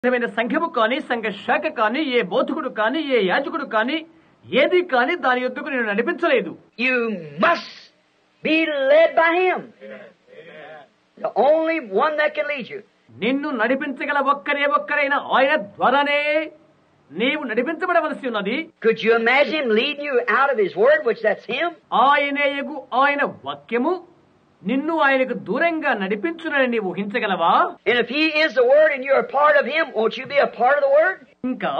సంఘము కానీ సంఘ శాఖ కానీ ఏ బోధకుడు కానీ ఏ యాజకుడు కానీ ఏది కానీ దాని యొద్దకు నేను నడిపించలేదు. You must be led by Him. The only one that can lead you. నిన్ను నడిపించగల ఒక్కరైనా ఆయన ద్వారానే నీవు నడిపించబడవలసి ఉన్నది. Could you imagine Him leading you out of His Word, which that's Him? ఆయన వాక్యము నిన్ను ఆయనకు దూరంగా నడిపించునని నీవు ఊహించగలవా? And if He is the Word and you're a part of Him, won't you be a part of the Word? ఇంకా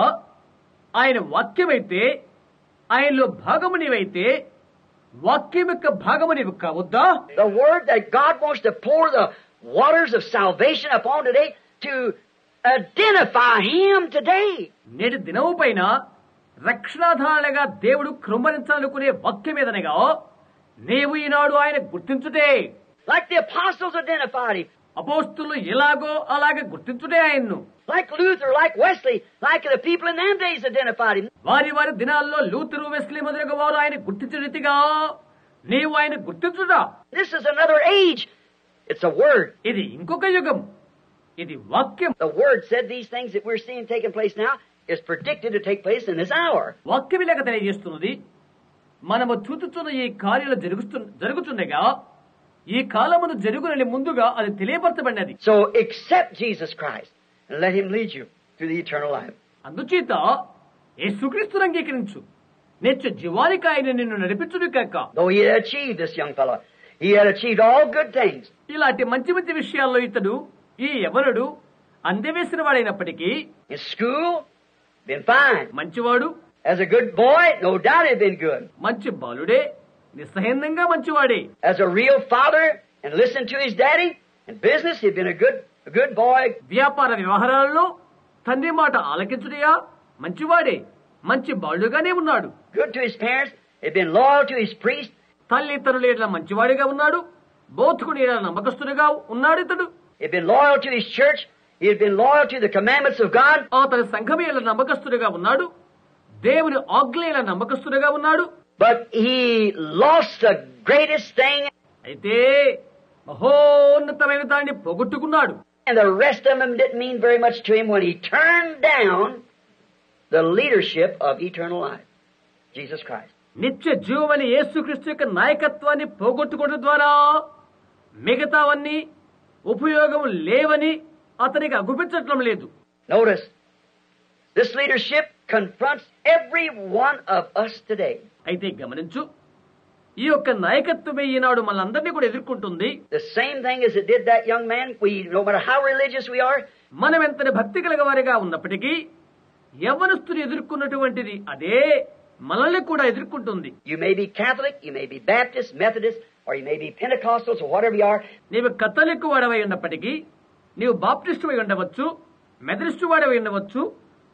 ఆయన వాక్యమైతే ఆయనలో భాగము నీవైతే వాక్యం యొక్క భాగము నీవు కావద్దా? The Word that God wants to pour the waters of salvation upon today to identify Him today. నేటి దినము పైన రక్షణాధారణగా దేవుడు కృమ్మరించాలనుకునే వాక్యం ఏదనగా నీవు ఈనాడు ఆయన గుర్తించుటే. Like the apostles identified Him. అపోస్తులు ఎలాగో అలాగే గుర్తించుటే ఆయన్ను. Like Luther, like Wesley, like the people in them days identified Him. వారి దినాల్లో లూథరు, వెస్లీ మొదలగు వారు ఆయన గుర్తించిన రీతిగా నీవు ఆయన గుర్తించుట. This is another age. It's a word. ఇది ఇంకొక యుగం. ఇది వాక్యం. The word said these things that we're seeing taking place now is predicted to take place in this hour. వాక్యం ఇలాగ తెలియజేస్తున్నది. మనము చూచుచున్న ఈ కార్యాలు జరుగుతుండగా ఈ కాలమును జరుగునని ముందుగా అది తెలియపరచబడినది. So accept Jesus Christ and let Him lead you to the eternal life. అందుచేత యేసుక్రీస్తును అంగీకరించు, నిత్య జీవానికి ఆయన నిన్ను నడిపించును కాక. Though he had achieved, this young fellow, he had achieved all good things. ఇలాంటి మంచి మంచి విషయాల్లో ఇతడు ఈ యవనుడు అందవేసిన వాడైనప్పటికీ In school, been fine. మంచివాడు. As a good boy, no doubt he'd been good. మంచి బాలుడే, నిస్సహేందంగా మంచివాడే. As a real father and listen to his daddy in business, he'd been a good boy. వ్యాపార వ్యవహారాల్లో తండ్రి మాట ఆలకించుటయా మంచివాడే, మంచి బాలుడుగానే ఉన్నాడు. Good to his parents, he'd been loyal to his priest. తల్లిదండ్రుల ఎడల మంచివాడిగా ఉన్నాడు, బోధకుని ఎడల నమ్మకస్తుడిగా ఉన్నాడు. ఇతడు He'd been loyal to his church. He had been loyal to the commandments of God. అతని సంఘం ఎడల నమ్మకస్తుడిగా ఉన్నాడు, దేవుని ఆజ్ఞల నమ్మకస్తుడిగా ఉన్నాడు. But he lost the greatest thing. అయితే మహోన్నతమైన దాన్ని పోగొట్టుకున్నాడు. And the rest of them didn't mean very much to him when he turned down the leadership of eternal life, Jesus Christ. నిత్య జీవమని యేసుక్రీస్తు యొక్క నాయకత్వాన్ని పోగొట్టుకోవడం ద్వారా మిగతావన్నీ ఉపయోగం లేవని అతనికి అగుపించటం లేదు. Notice, this leadership confronts every one of us today. అయితే గమనించు, ఈ యొక్క నాయకత్వమే ఈనాడు మనందరినీ కూడా ఎదుర్కొంటుంది. The same thing as it did that young man. No matter how religious we are, మనం ఎంత భక్తి కలిగిన వారిగా ఉన్నప్పటికీ యవ్వనస్తుని ఎదుర్కొన్నటువంటిది అదే మనల్ని కూడా ఎదుర్కొంటుంది. You may be Catholic, you may be Baptist, Methodist, or you may be Pentecostals, or whatever you are. నీవు కథలిక్ వాడవై ఉన్నప్పటికీ, నీవు బాప్టిస్టు వై ఉండవచ్చు, మెథడిస్టు వాడవై ఉండవచ్చు,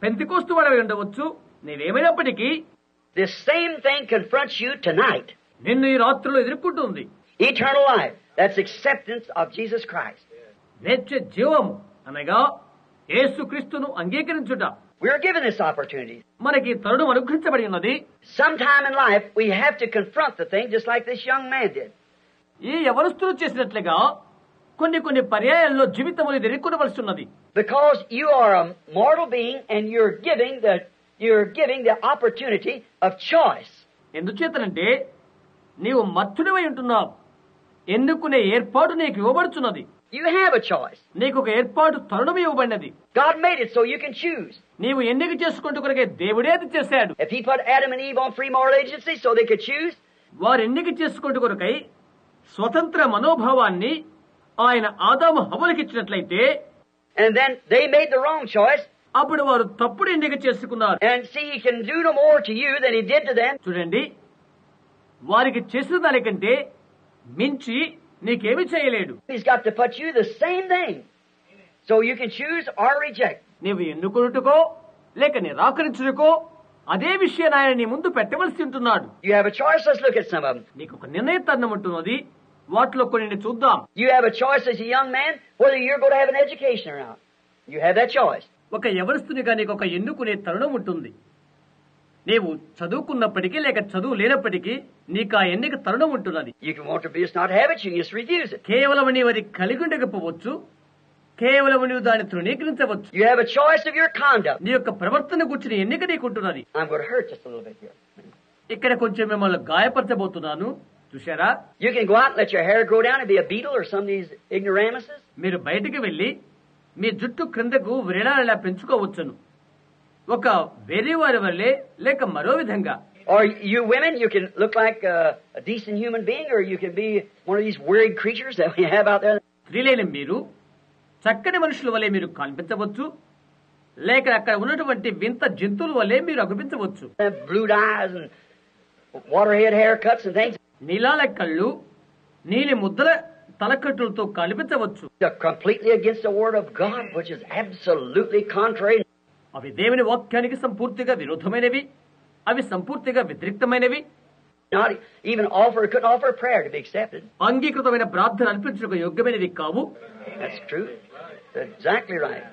పెంతెకోస్తు వాడవై ఉండవచ్చు, నీవేమైనప్పటికీ This same thing confronts you tonight. నిన్ను ఈ రాత్రిలో ఎదుర్కొంటుంది. Eternal life. That's acceptance of Jesus Christ. నిత్య జీవము అనగా యేసుక్రీస్తును అంగీకరించుట. We are given this opportunity. మనకి తరుణం అనుగ్రహించబడి ఉన్నది. Sometime in life, we have to confront the thing just like this young man did. ఈ యవనస్తులు చేసినట్లుగా కొన్ని పర్యాయాల్లో జీవితంలో ఇది ఎదుర్కొనవలసి ఉన్నది. Because you are a mortal being and you're giving the opportunity of choice. ఎందుచేతనంటే నీవు మత్తుడివై ఉంటున్నావు. ఎన్నుకునే ఏర్పాటు నీకు ఇవ్వబడుచున్నది. You have a choice. నీకు ఒక ఏర్పాటు తరుణం ఇవ్వబడినది. God made it so you can choose. నీవు ఎన్నిక చేసుకుంటూ కొరకే దేవుడే అది చేశాడు. If He put Adam and Eve on free moral agency so they could choose, వారు ఎన్నిక చేసుకుంటూ కొరకై స్వతంత్ర మనోభావాన్ని ఆయన ఆదాము హవ్వలకు ఇచ్చినట్లయితే, and then they made the wrong choice, అప్పుడు వారు తప్పుడు ఎన్నిక చేసుకున్నారు. and see, He can do no more to you than He did to them. చూడండి, వారికి చేసిన దానికంటే మించి నీకేమి చేయలేడు. He's got to put you the same thing, so you can choose or reject. నీవు ఎన్నుకొనుటకో లేక నిరాకరించుటకో అదే విషయాన్ని ఆయన నీ ముందు పెట్టవలసి ఉంటున్నాడు. You have a choice. Let's look at some of them. నీకు ఒక నిర్ణయ తరుణం ఉంటున్నది. వాటిలో కొన్ని చూద్దాం. You have a choice as a young man whether you're going to have an education or not. You have that choice. ఒక యవనస్తునిగా నీకు ఒక ఎన్నుకునే తరుణం ఉంటుంది. నీవు చదువుకున్నప్పటికీ లేక చదువు లేనప్పటికీ నీకు ఆ ఎన్నిక తరుణం ఉంటున్నది. You can want to just not have it, you can just refuse it. కేవలం నీవు అది కలిగి ఉండకపోవచ్చు, కేవలం నీవు దాన్ని తృణీకరించవచ్చు. You have a choice of your conduct. నీ యొక్క ప్రవర్తన గుర్చిన ఎన్నిక నీకుంటున్నది. I'm going to hurt just a little bit here. ఇక్కడ కొంచెం మిమ్మల్ని గాయపరచబోతున్నాను, చూశారా? You can go out and let your hair grow down and be a beetle or some of these ignoramuses. మీరు బయటికి వెళ్లి మీ జుట్టు క్రిందకు వ్రేలాడేలా పెంచుకోవచ్చును, ఒక వెర్రివారి వల్లే లేక మరో విధంగా. Or you women, you can look like a decent human being, or you can be one of these weird creatures that we have out there. స్త్రీలైన మీరు చక్కని మనుషుల వలె మీరు కనిపించవచ్చు, లేక అక్కడ ఉన్నటువంటి వింత జంతువుల వలె మీరు అగుపించవచ్చు. Blue eyes and waterhead haircuts and things. నీలాల కళ్ళు, నీలి ముద్ర తలకట్టులతో కనిపించవచ్చు. They're completely against the word of God, which is absolutely contrary. అవి దేవుని వాక్యానికి సంపూర్తిగా విరోధమైనవి, అవి సంపూర్తిగా వ్యతిరేక్తమైనవి. Not even couldn't offer a prayer to be accepted. అంగీకృతమైన ప్రార్థన అర్పించడానికి యోగ్యమైనవి కావు. That's true. That's exactly right.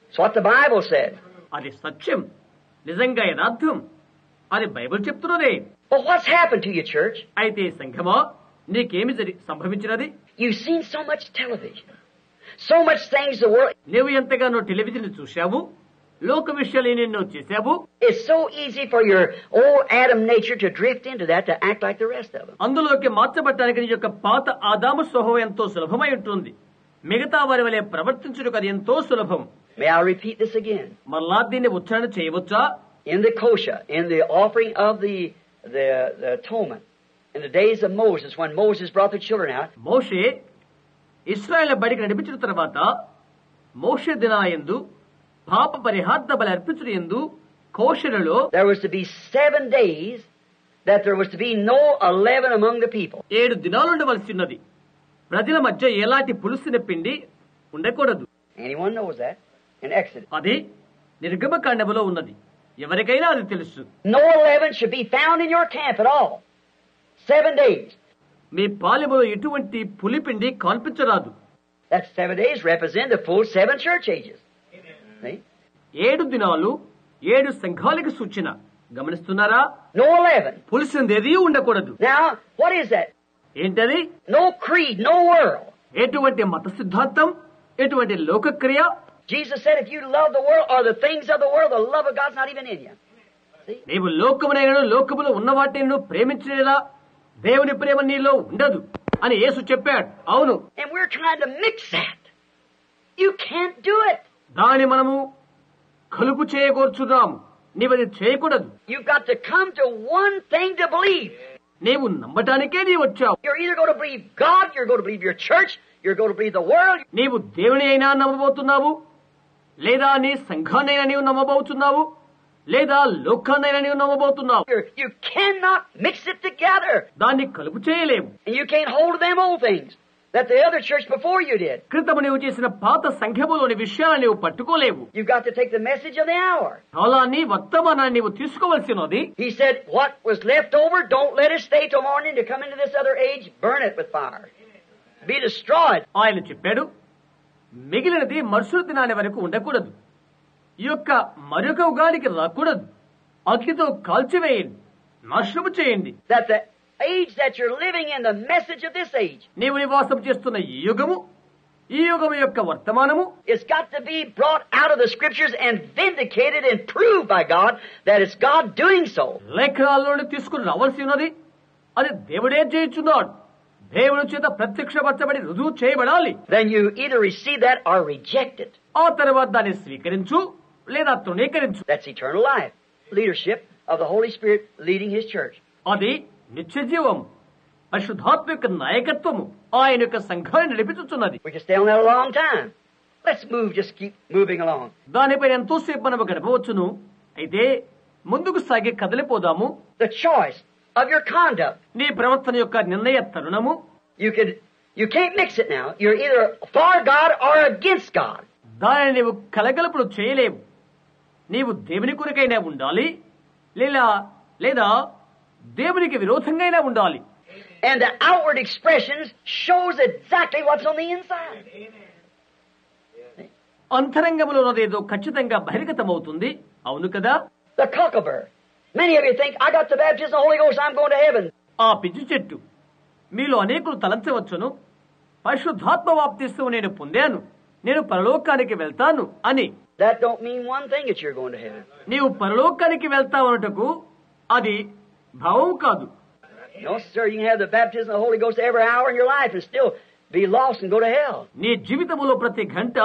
It's what the Bible said. అది సత్యం, నిజంగా యథార్థం, అది Bible చెప్తున్నదే. Well, what's happened to you, church? అయితే సంఘమా, నీకేమి సంభవించినది? You've seen so much television, so much things the world. నీవు ఎంతగానో టెలివిజన్ చూశావు, లోక విషయాలు ఎన్నెన్నో చేశావు. It's so easy for your old Adam nature to drift into that, to act like the rest of them. అందులోకి మార్చబడటానికి నీ యొక్క పాత ఆదాము స్వభావం ఎంతో సులభమై ఉంటుంది. మిగతా వారి వలె ప్రవర్తించుటకు అది ఎంతో సులభం. May I repeat this again? మళ్ళా దీన్ని ఉచ్చారణ చేయవచ్చా? In the kosher, in the offering of the atonement, in the days of Moses, when Moses brought the children out. మోషే ఇశ్రాయేలు బయటికి నడిపించిన తర్వాత మోషే దినాయందు పాప పరిహార్థ బలి అర్పించుట యందు కోషరులో There was to be 7 days that there was to be no leaven among the people. 7 దినాలు ఉండవలసి ఉన్నది. ప్రజల మధ్య ఎలాంటి పులుసుని పిండి ఉండకూడదు. Anyone knows that in Exodus. అది నిర్గమకాండములో ఉన్నది, ఎవరికైనా అది తెలుసు. No leaven should be found in your camp at all. 7 days. మీ పాలెములో ఎటువంటి పులిపిండి కనిపించరాదు. That 7 days represent the full 7 church ages. See? 7 దినాలు 7 సంఘాలకు సూచన. గమనిస్తున్నారా? No leaven. పులిసిందేది ఉండకూడదు. Now, what is that? ఏంటది? No creed, no world. ఎటువంటి మత సిద్ధాంతం, ఎటువంటి లోకక్రియ. Jesus said if you love the world or the things of the world, the love of God's not even in you. See? నీవు లోకమునైనను లోకములో ఉన్న వాటిని ప్రేమించలేదా, దేవుని ప్రేమ నీలో ఉండదు అని యేసు చెప్పాడు. అవును. And we're trying to mix that. You can't do it. దాన్ని మనము కలుపు చేయకూర్చున్నాము. నీవది చేయకూడదు. You've got to come to one thing to believe. నీవు నమ్మటానికే నీ వచ్చావు. You're either going to believe God, you're going to believe your church, you're going to believe the world. నీవు దేవుని అయినా నమ్మబోతున్నావు, లేదా నీ సంఘాన్నైనా నీవు నమ్మబోతున్నావు, లేదా లోకాన్నైనా నీవు నమ్మబోతున్నావు. You cannot mix it together. దాన్ని కలుపు చేయలేవు. And you can't hold them old things that the other church before you did. క్రితము నీవు చేసిన పాత సంఘములోని విషయాలను నీవు పట్టుకోలేవు. You've got to take the message of the hour. కాలాన్ని వర్తమానాన్ని నీవు తీసుకోవలసినది. He said, what was left over, don't let it stay till morning to come into this other age. Burn it with fire. Be destroyed. ఆయన చెప్పాడు, మిగిలినది మరుసటి దినాన్ని వరకు ఉండకూడదు, ఈ యొక్క మరొక ఉగాదికి రాకూడదు, అగ్నితో కాల్చివేయండి, నాశనము చేయండి. That the age that you're living in, the message of this age, నీవు నివాసం చేస్తున్న ఈ యుగము యొక్క వర్తమానము, it's got to be brought out of the scriptures and vindicated and proved by God that it's God doing so. లేఖనాల్లోని తీసుకుని రావాల్సి ఉన్నది. అది దేవుడే చేయుచున్నాడు. దేవుని చేత ప్రత్యక్షపరచబడి రుజువు చేయబడాలి. Then you either receive that or reject it. ఆ తర్వాత దాన్ని స్వీకరించు లేదా తృణీకరించు. That's eternal life. Leadership of the Holy Spirit leading His church. అది నిత్య జీవం, పరిశుద్ధాత్మ యొక్క నాయకత్వము ఆయన యొక్క సంఘాన్ని నడిపించుచున్నది. We can stay on that a long time. Let's move, just keep moving along. దానిపై ఎంతోసేపు మనం గడపవచ్చును. అయితే ముందుకు సాగి కదలిపోదాము. The choice of your conduct. నీ ప్రవర్తన యొక్క నిర్ణయ తరుణము. You can't mix it now. You're either for God or against God. దానిని నీవు కలగలుపుడు చేయలేవు. నీవు దేవుని కొరకైనా ఉండాలి, లేదా దేవునికి విరోధంగా ఉండాలి. And the outward expressions shows exactly what's on the inside. అంతరంగంలో ఉన్నదేదో ఖచ్చితంగా బహిర్గతమవుతుంది. అవును కదా? The cockleburr. Many of you think, I got the baptism of the Holy Ghost, I'm going to heaven. ఆ పిచ్చి చెట్టు. మీలో అనేకులు తలంచవచ్చును, పరిశుద్ధాత్మ బాప్తిస్మము నేను పొందాను, నేను పరలోకానికి వెళ్తాను అని. That don't mean one thing that you're going to heaven. నీవు పరలోకానికి వెళ్తావన్నటకు అది భావం కాదు. No, sir, you can have the baptism of the Holy Ghost every hour in your life and still be lost and go to hell. నీ జీవితంలో ప్రతి గంట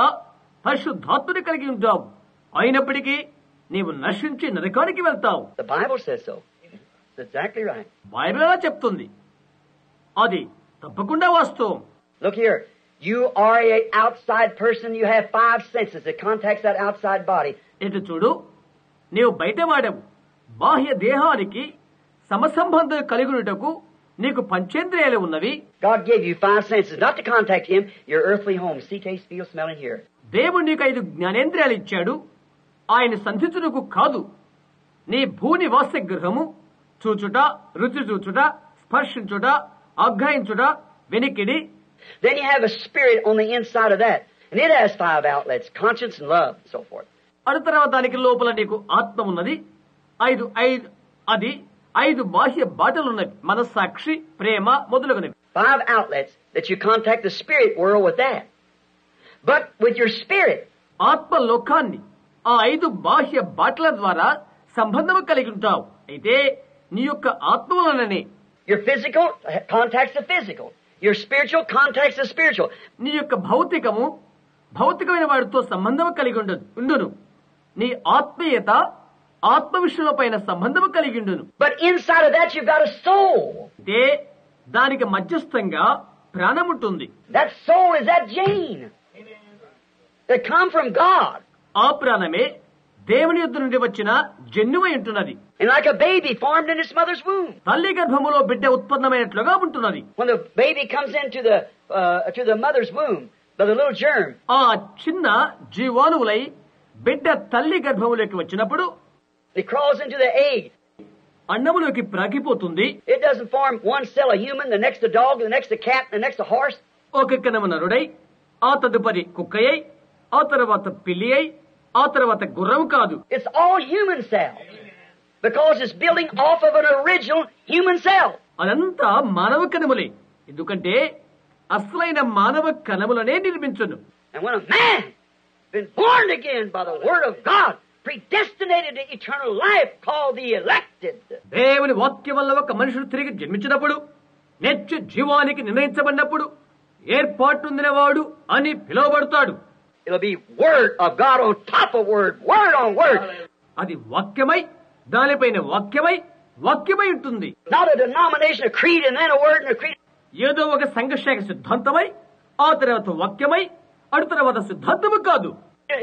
పరిశుద్ధాత్మని కలిగి ఉంటావు, అయినప్పటికీ నీవు నశించి నరకానికి వెళ్తావు. The Bible says so. It's exactly right. Bible అలా చెప్తుంది. అది తప్పకుండా వాస్తవం. Look here. You are an outside person. You have 5 senses that contacts that outside body. ఇటు చూడు, నీవు బయట వాడవు. బాహ్య దేహానికి సమసంబంధం కలిగినటకు నీకు పంచేంద్రియాలు ఉన్నవి. God gave you 5 senses not to contact Him, your earthly home. See, taste, feel, smell, and hear. దేవుడు నీకు 5 జ్ఞానేంద్రియాలు ఇచ్చాడు, ఆయన సంధించుటకు కాదు. నీ భూనివాస గృహము చూచుట, రుచి చూచుట, స్పర్శించుట, ఆగ్రహించుట, వెనికిడి. Then you have a spirit on the inside of that, and it has 5 outlets: conscience and love, and so forth. అటు తర్వాత దానికి లోపల నీకు ఆత్మ ఉన్నది. అది 5 బాహ్య బాటలున్నవి: మనస్సాక్షి, ప్రేమ మొదలగునవి. 5 outlets that you contact the spirit world with that. But with your spirit, ఆత్మ లోకాన్ని ఆ 5 బాహ్య బాటల ద్వారా సంబంధం కలిగి ఉంటావు. అయితే నీ యొక్క ఆత్మ వలననే your physical contacts the physical. Your spiritual contacts the spiritual. నీ యొక్క భౌతికమైన వాడితో సంబంధం కలిగి ఉండును. నీ ఆత్మీయత ఆత్మ విషయంలో పైన సంబంధం కలిగి ఉండును. But inside of that you've got a soul. అంటే దానికి మధ్యస్థంగా ప్రాణం ఉంటుంది. That soul is that gene that come from God. ఆ ప్రాణమే దేవుని యొద్ద నుండి వచ్చిన జన్యువై ఉంటున్నది. And like a baby formed in its mother's womb. తల్లి గర్భములో బిడ్డ ఉత్పన్నమైనట్లుగా ఉంటున్నది. When the baby comes into the mother's womb, by the little germ. ఆ చిన్న జీవాణువులై బిడ్డ తల్లి గర్భములోకి వచ్చినప్పుడు it crawls into the egg. అన్నములోకి ప్రాకిపోతుంది. It doesn't form one cell a human, the next a dog, the next a cat, the next a horse. ఒక కణము నరుడై, ఆ తదుపరి కుక్కయై, ఆ తర్వాత పిల్లి అయి, ఆ తర్వాత గుర్రం కాదు. It's all human cells because it's building off of an original human cell. అదంతా మానవ కణములే, ఎందుకంటే అసలైన మానవ కణములనే నిర్మించును. And when a man been born again by the word of God, predestinated to eternal life, called the elected. దేవుని వాక్యం వల్ల ఒక మనుషుడు తిరిగి జన్మించినప్పుడు, నిత్య జీవానికి నిర్ణయించబడినప్పుడు, ఏర్పాటు పొందినవాడు అని పిలువబడతాడు. It'll be word of God on top of word, word on word. అది వాక్యమై, దానిపైన వాక్యమై ఉంటుంది. Not a denomination, a creed, and then a word and a creed. ఏదో ఒక సంఘశాఖ సిద్ధాంతమై, ఆ తర్వాత వాక్యమై, అటు తర్వాత సిద్ధాంతము కాదు.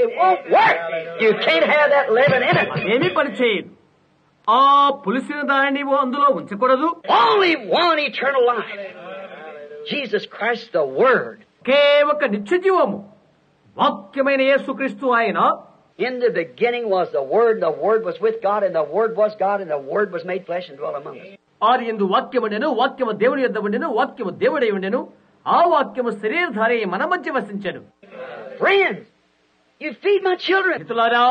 It won't work. You can't have that living in it. ఏమీ పని చేయదు. ఆ పులిసిన దాన్ని నీవు అందులో ఉంచకూడదు. Only one eternal life. Jesus Christ the Word. కేవక నిత్య జీవము వాక్యమైన యేసుక్రీస్తు ఆయన. In the beginning was the Word, the Word was with God, and the Word was God, and the Word was made flesh and dwelt among us. ఆది యందు వాక్యముండెను, వాక్యము దేవుని యొద్ద ఉండెను, వాక్యము దేవుడై ఉండెను, ఆ వాక్యము శరీరధారి మన మధ్య వసించెను. Friends, you feed my children. మిత్రులారా,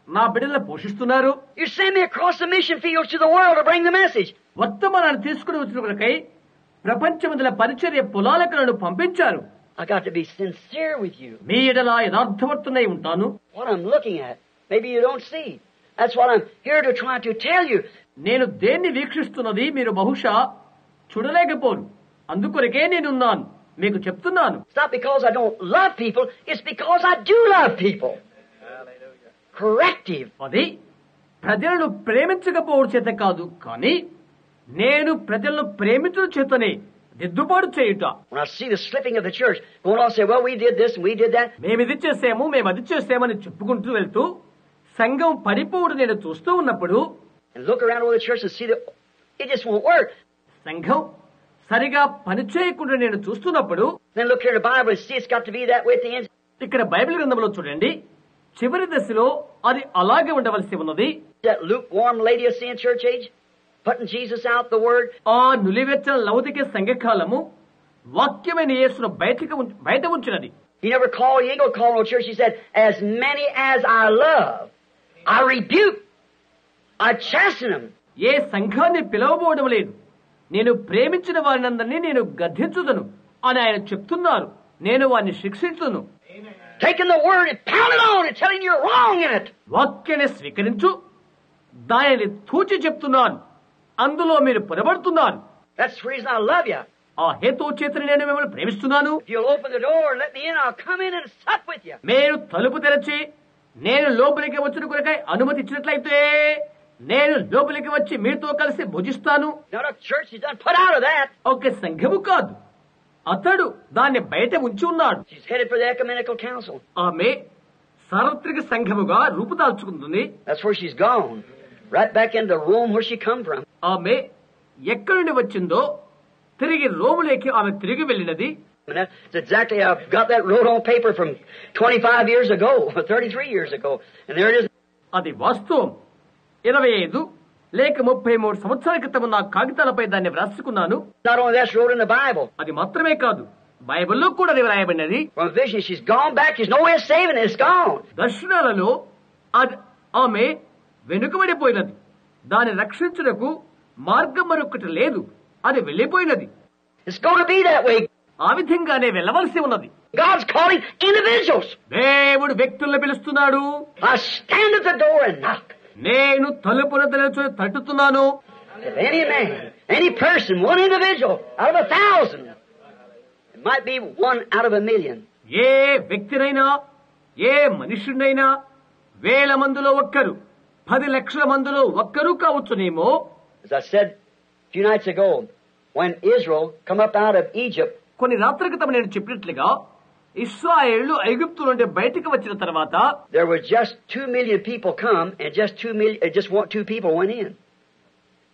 నా బిడ్డలను పోషిస్తున్నారు. You send me across the mission fields to the world to bring the message. వర్తమానాన్ని తీసుకుని వచ్చిన కొరకై ప్రపంచమందుల పరిచర్య పొలాలకు నన్ను పంపించారు. I got to be sincere with you. మీ ఎడల యథార్థవర్తనై ఉంటాను. What I'm looking at, maybe you don't see. That's what I'm here to try to tell you. నేను దేన్ని వీక్షిస్తున్నది మీరు బహుశా చూడలేకపోరు. అందుకొరకే నేనున్నాను, మీకు చెప్తున్నాను. It's not because I don't love people, it's because I do love people. Corrective. అది ప్రజలను ప్రేమించకపోవడం చేత కాదు, కానీ నేను ప్రజలను ప్రేమించడం చేతనే దిద్దుబాటు చేయుట. When I see the slipping of the church, going on say, well, we did this and we did that. మేము ఇది చేసాము, మేము అది చేసామని చెప్పుకుంటూ వెళ్తూ సంఘం పడిపోవడం నేను చూస్తూ ఉన్నప్పుడు, and look around over the church and see that it just won't work. సంఘం సరిగా పనిచేయకుండా నేను చూస్తున్నప్పుడు, Then look here in the Bible and see it's got to be that way at the end. ఇక్కడ బైబిల్ గ్రంథంలో చూడండి, చివరి దశలో అది అలాగే ఉండవలసి ఉన్నది. That lukewarm Laodicean church age, putting Jesus out, the word. ఆ నులివెచ్చ లౌదిక సంఘకాలము వాక్యమైన యేసును బయట ఉంచినది. He never called, he ain't gonna call no church. He said, as many as I love, I rebuke, I chasten them. ఏ సంఘాన్ని పిలవబోవడం లేదు. నేను ప్రేమించిన వారినందరినీ నేను గద్దించుదను అని ఆయన చెప్తున్నారు. నేను వారిని శిక్షించును. taking the word and pounding on and telling you you're wrong in it. వాక్యాన్ని స్వీకరించు, దానిని తూచి చెప్తున్నాను, అందులో మీరు పొరబడుతున్నారు. That's the reason I love you. ఆ హేతు చేతని నేను మిమ్మల్ని ప్రేమిస్తున్నాను. If you'll open the door and let me in, I'll come in and sup with you. మీరు తలుపు తెరచి నేను లోపలికి వచ్చిన కొరకై అనుమతి ఇచ్చినట్లయితే నేను లోపలికి వచ్చి మీతో కలిసి భుజిస్తాను. Not a church, he's done put out of that. ఒక సంఘము కాదు, అతడు దాన్ని బయట ఉంచి ఉన్నాడు. She's headed for the ecumenical council. ఆమె సార్వత్రిక సంఘముగా రూపుదాల్చుకుంటుంది. That's where she's gone. Right back into Rome where she come from. ఆమె ఎక్కడి నుండి వచ్చిందో తిరిగి రోములోకి ఆమె తిరిగి వెళ్ళినది. And that's exactly, I've got that wrote on paper from 25 years ago, 33 years ago. And there it is. అది వాస్తవం. 25 లేక 33 సంవత్సరాల క్రితం నా కాగితాలపై దాన్ని వ్రాసుకున్నాను. Not only that's wrote in the Bible. అది మాత్రమే కాదు, బైబిల్లో కూడా అది వ్రాయబడినది. From vision, she's gone back. There's no way of saving it. It's gone. దర్శనాలలో ఆమె వెనుకబడిపోయినది. దాన్ని రక్షించుటకు మార్గం మరొకటి లేదు, అది వెళ్లిపోయినది. It's going to be that way. ఆ విధంగానే వెళ్ళవలసి ఉన్నది. God's calling individuals. దేవుడు వ్యక్తులను పిలుస్తున్నాడు. I stand at the door and knock. నేను తలుపును తెరచి తట్టుతున్నాను. If any man, any person, one individual out of 1,000, it might be one out of 1,000,000. ఏ వ్యక్తినైనా, ఏ మనుషుడైనా 1,000 మందిలో ఒక్కరు, 10 లక్షల మందిలో ఒక్కరు కావచ్చునేమో. As I said a few nights ago, when Israel come up out of Egypt, కొన్ని రాత్రుల క్రితం నేను చెప్పినట్లుగా ఇశ్రాయేలు ఐగుప్తు నుండి బయటికి వచ్చిన తర్వాత there were just 2 million people come, and just 2 people went in.